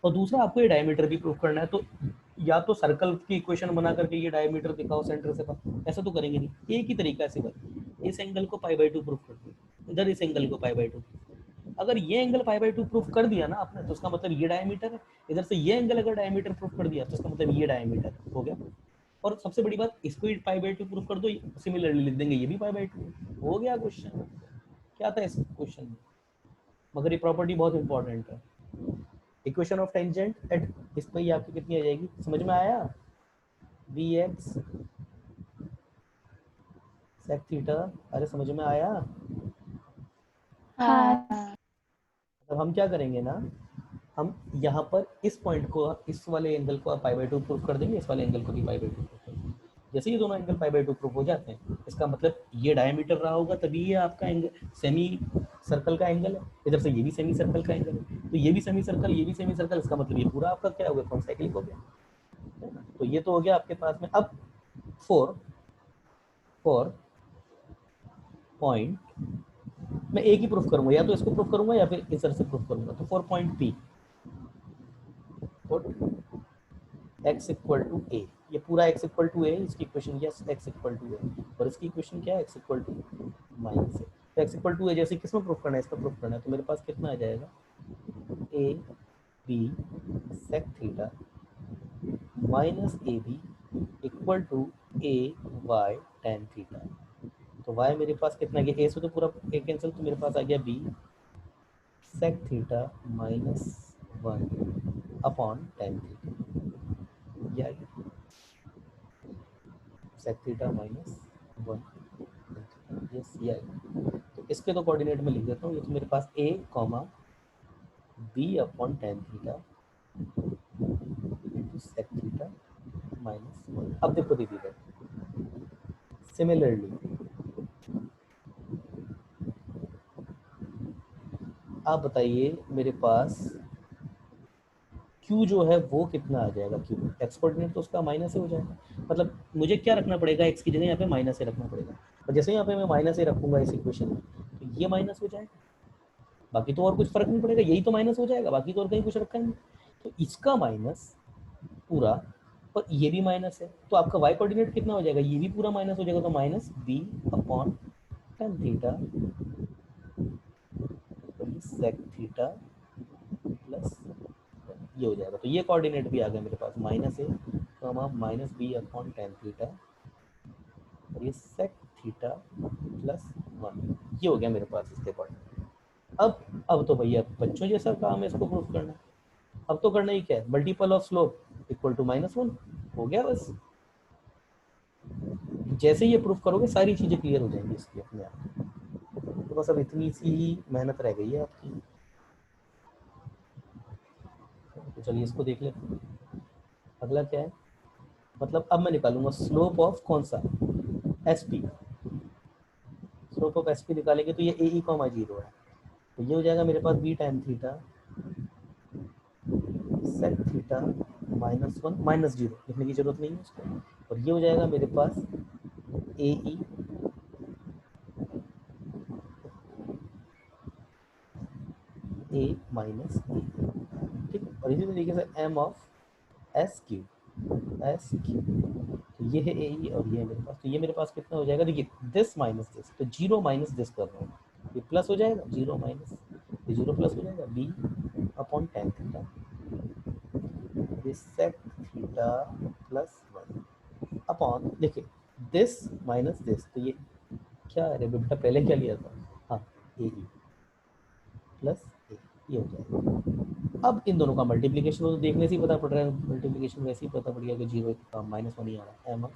और दूसरा आपको ये डायमीटर भी प्रूफ करना है। तो या तो सर्कल की इक्वेशन बना करके ये डायमीटर दिखाओ सेंटर से बाहर, ऐसा तो करेंगे नहीं। एक ही तरीका है सिर्फ, इस एंगल को पाई बाई 2 प्रूफ कर दो, इधर इस एंगल को पाई बाई 2। अगर ये एंगल पाई बाई 2 प्रूफ कर दिया ना आपने, तो उसका मतलब ये डायमीटर है। इधर से ये एंगल अगर डायमीटर प्रूफ कर दिया तो इसका मतलब ये डायमीटर हो गया। और सबसे बड़ी बात, इसको ही पाई बाई 2 प्रूफ कर दो, सिमिलरली लिख देंगे ये भी पाई बाई 2, हो गया क्वेश्चन। क्या था इस क्वेश्चन में? मगर ये प्रॉपर्टी बहुत इंपॉर्टेंट है। इक्वेशन ऑफ टेंजेंट एट, इस पर ही आपकी कितनी आ जाएगी, समझ में आया? बी एक्स सेक थीटा, अरे समझ में आया? हाँ। अब हम क्या करेंगे ना, हम यहाँ पर इस पॉइंट को, इस वाले एंगल को पाई बाई 2 प्रूफ कर देंगे, इस वाले एंगल को भी पाई बाई 2 प्रूफ कर देंगे। जैसे ये दोनों एंगल पाई बाई 2 प्रूफ हो जाते हैं, इसका मतलब ये डायमीटर रहा होगा, तभी ये आपका एंगल सेमी सर्कल का एंगल है। इधर से ये भी सेमी सर्कल का एंगल है, तो ये भी सेमी सर्कल, ये भी सेमी सर्कल, इसका मतलब ये पूरा आपका क्या हो गया, कॉन्साइक्लिक हो गया, है ना। तो ये तो हो गया आपके पास में। अब फोर पॉइंट मैं एक ही प्रूफ करूंगा, या तो इसको प्रूफ करूंगा या फिर इस तरह से प्रूफ करूंगा। तो 4 point p x equal to a, ये पूरा x इक्वल टू ए, इसकी equation yes x equal to a, और इसकी इक्वेशन क्या है, x equal to minus a. तो x इक्वल टू ए जैसे किसमें प्रूफ करना है, इसका प्रूफ करना है, तो मेरे पास कितना आ जाएगा, a b sec theta minus A b equal to a y tan theta. तो y मेरे पास कितना गया, ए से तो पूरा ए कैंसिल, तो मेरे पास आ गया b sec theta minus 1 upon tan theta, या सेक थीटा माइनस 1, यस ये आएगा। तो इसके तो कोऑर्डिनेट में लिख देता हूँ, ये तो मेरे पास a comma b upon tan theta sec theta minus 1। अब देखो दीदी, सिमिलरली आप बताइए मेरे पास Q जो है वो कितना आ जाएगा, Q एक्स कोऑर्डिनेट तो उसका माइनस ही हो जाएगा। मतलब मुझे क्या रखना पड़ेगा, x की जगह यहाँ पे माइनस ए रखना पड़ेगा, और जैसे यहाँ पे मैं माइनस ए रखूंगा इस इक्वेशन में, तो ये माइनस हो जाएगा, बाकी तो और कुछ फर्क नहीं पड़ेगा, यही तो माइनस हो जाएगा, बाकी तो और कहीं कुछ रखा नहीं। तो इसका माइनस पूरा, और ये भी माइनस है, तो आपका y कोऑर्डिनेट कितना हो जाएगा, ये भी पूरा माइनस हो जाएगा, तो minus b upon tan theta sec theta plus ये हो जाएगा। तो ये कोऑर्डिनेट भी आ गया मेरे पास, माइनस ए minus b upon tan theta, और ये सेक थीटा प्लस वन, ये हो गया मेरे पास इसके कोऑर्डिनेट। अब तो भैया बच्चों जैसा काम है इसको प्रूफ करना। अब तो करना ही क्या है, multiple of slope equal to -1, हो गया बस। जैसे ये प्रूफ करोगे सारी चीजें क्लियर हो जाएंगी इसकी अपने आप। तो बस अब इतनी सी ही मेहनत रह गई है आपकी। तो चलिए इसको देख लेते हैं। अगला क्या है, मतलब अब मैं निकालूंगा स्लोप ऑफ कौन सा, S P. Slope of S P निकालेंगे तो ये ए ई कॉमा जीरो है, तो ये हो जाएगा मेरे पास b time theta sec theta -1 -0, लिखने की जरूरत नहीं है उसको, और ये हो जाएगा मेरे पास ए ई ए माइनस ए, ठीक है। और इसी तरीके से एम ऑफ एस क्यू, तो ये है ए ई और ये है मेरे पास। तो ये मेरे पास कितना हो जाएगा, देखिए दिस माइनस दिस, तो जीरो माइनस दिस कर रहा हूँ, ये प्लस हो जाएगा, जीरो माइनस ये जीरो प्लस हो जाएगा, बी अपॉन टेन थीटा, ये sec theta plus one upon, देखिए दिस माइनस दिस, तो ये क्या है बेटा, पहले क्या लिया था, हाँ ए ई प्लस ए, ये हो जाएगा। अब इन दोनों का मल्टीप्लीकेशन तो देखने से ही पता पड़ रहा है, मल्टीप्लीकेशन वैसे ही पता पड़ गया कि जीरो -1 ही आ रहा है, एम ऑफ।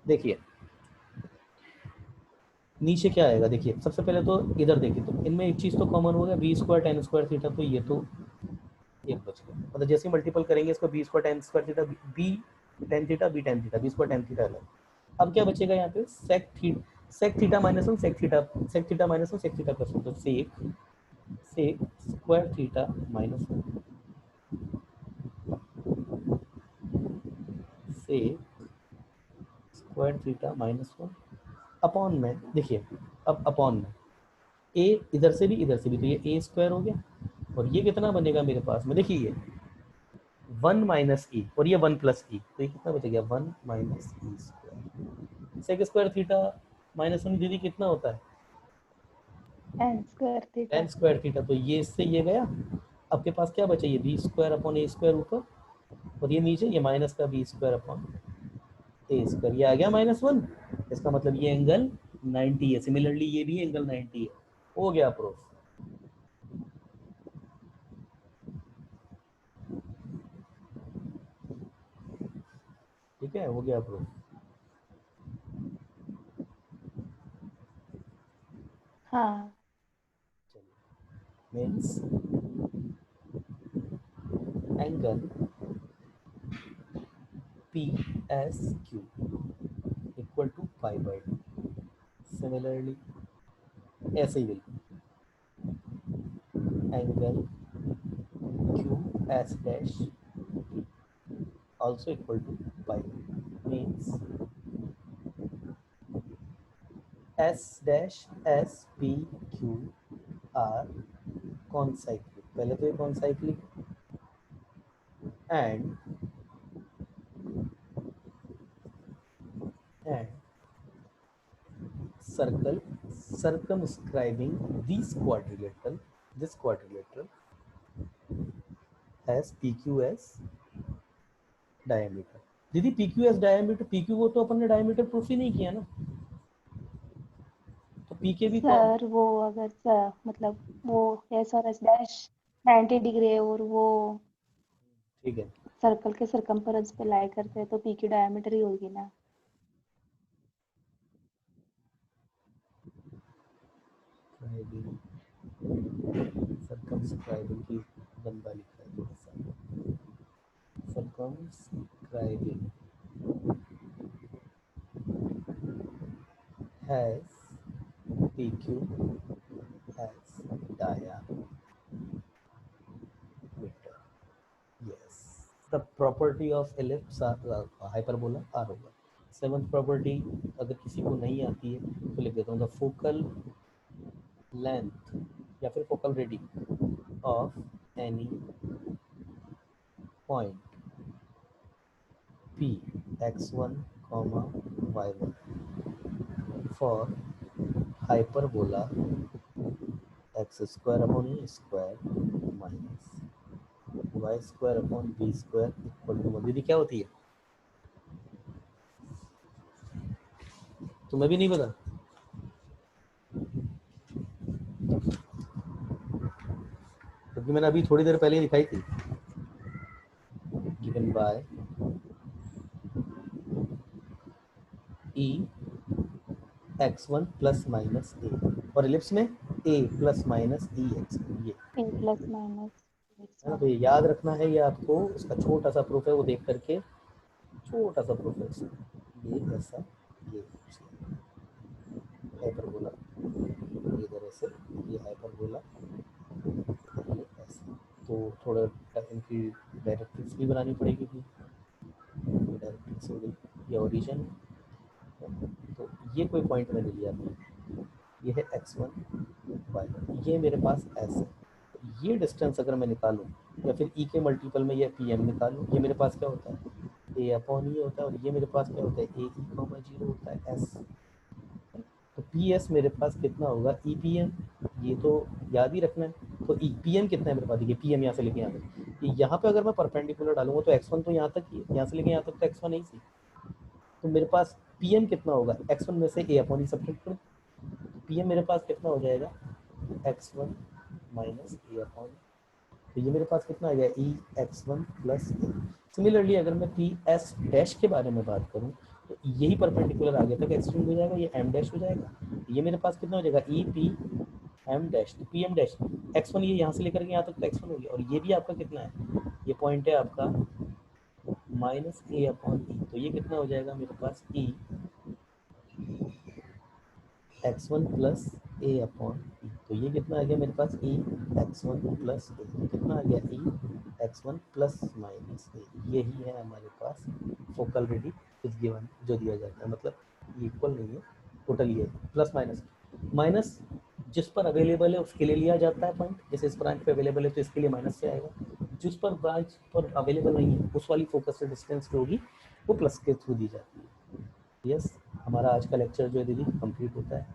देखिए नीचे क्या आएगा, देखिए सबसे पहले तो इधर देखिए, तो इनमें एक चीज़ तो कॉमन हो गया, b square tan square theta, तो ये तो एक बच गया, मतलब जैसे मल्टीपल करेंगे इसको, B square tan square theta, B tan theta B tan theta, B square tan theta अलग। अब क्या बचेगा यहाँ पे, sec theta -1 sec theta -1 sec theta plus one, तो sec square theta -1 sec square theta -1 upon में, देखिए अब अपॉन में ए इधर से भी इधर से भी, तो ये ए स्क्वायर हो गया, और ये कितना बनेगा मेरे पास में, देखिए ये 1 माइनस ई और ये 1 प्लस ई, तो ये कितना बचेगा, 1 minus e square. Sec square theta -1 दीदी कितना होता है, n square theta. Tan square theta, तो ये इससे ये गया। आपके पास क्या बचा, ये B square upon a square ऊपर, और ये नीचे ये माइनस का B square upon a square, ये आ गया -1। इसका मतलब ये एंगल 90 है, सिमिलरली ये भी एंगल 90 है, हो गया प्रूफ। ठीक है, हो गया प्रूफ। हाँ। Means angle P S Q equal to pi by two, similarly ऐसे ही बिल्कुल angle Q S dash also equal to pi, means s dash s p q r concyclic, पहले तो ये concyclic and circle circumscribing this quadrilateral has pqs diameter। दीदी pqs diameter, pq को तो अपन ने diameter प्रूफ ही नहीं किया ना, तो pk भी सर वो अगर मतलब वो एस और एस डैश 90 डिग्री है और वो ठीक है। सर्कल के सरकमफेरेंस पे लाई करते हैं तो पी की डायमीटर ही होगी ना। सर्कमस्क्राइबिंग की गंदा लिखा है थोड़ा सा, circumscribing has PQ as diameter, yes, the property of ellipse are hyperbola are over। Seventh property अगर किसी को नहीं आती है तो लिख देता हूँ, द फोकल लेंथ या फिर focal radius of any point P x1, y1 for hyperbola x square upon a square minus y square upon B square equal to 1। दीदी क्या होती है, तुम्हें भी नहीं पता? क्योंकि मैंने अभी थोड़ी देर पहले ही दिखाई थी। Given by e x1 plus minus a, और एलिप्स में a plus minus e x, ये ए प्लस माइनस है ना। तो ये याद रखना है, ये आपको उसका छोटा सा प्रूफ है, वो देख करके, छोटा सा प्रूफ है उसका। ये ऐसा, ये हाइपरबोला, ये इधर ऐसे, ये हाइपरबोला, ये ऐसे। तो थोड़ा इनकी डायरेक्ट्रिक्स भी बनानी पड़ेगी थी, ये डायरेक्ट्रिक्स हो गई, ये ओरिजिन। तो ये कोई पॉइंट मैंने लिया था, ये है x1 y1, ये मेरे पास s है। तो ये डिस्टेंस अगर मैं निकालूं, या फिर e के मल्टीपल में ये pm निकालूं, ये मेरे पास क्या होता है, a अपॉन ई होता है, और ये मेरे पास क्या होता है, a e 0 होता है s। तो पी एस मेरे पास कितना होगा, ई पी एम, ये तो याद ही रखना है। तो ई पी एम कितना है मेरे पास, देखिए पी एम यहाँ से लेके यहाँ तक, यहाँ पे अगर मैं परपेंडिकुलर डालूंगा तो एक्स वन तो यहाँ तक ही है, यहाँ से लेके यहाँ तक तो एक्स वन ही सी। तो मेरे पास पी एम कितना होगा, एक्स वन में से ए अपॉन ई सब्ट्रैक्ट करो, पी एम मेरे पास कितना हो जाएगा, एक्स वन माइनस ए अपॉन, तो ये मेरे पास कितना आ गया, ई एक्स वन प्लस ए। सिमिलरली अगर मैं पी एस डैश के बारे में बात करूँ, तो यही परपेंडिकुलर आगे तक एक्सटेंड हो जाएगा, ये एम डैश हो जाएगा, ये मेरे पास कितना हो जाएगा, ई पी एम डैश, तो P M dash x one, ये यहाँ से लेकर के यहाँ तक तो एक्स वन हो गया, और ये भी आपका कितना है, ये पॉइंट है आपका माइनस ए अपॉन ई, तो ये कितना हो जाएगा मेरे पास, ई एक्स वन प्लस ए अपॉन ई, तो ये कितना आ गया मेरे पास, ई एक्स वन प्लस ए, कितना आ गया, ई एक्स वन प्लस माइनस ए। यही है हमारे पास फोकल रेडी इस गिवन जो दिया जाता है, मतलब इक्वल नहीं है, टोटल ये प्लस माइनस, माइनस जिस पर अवेलेबल है उसके लिए लिया जाता है पॉइंट, जैसे इस ब्रांच पे अवेलेबल है तो इसके लिए माइनस से आएगा, जिस पर ब्रांच पर अवेलेबल नहीं है उस वाली फोकस से डिस्टेंस जो होगी वो प्लस के थ्रू दी जाती है। यस, हमारा आज का लेक्चर जो है दीदी कंप्लीट होता है।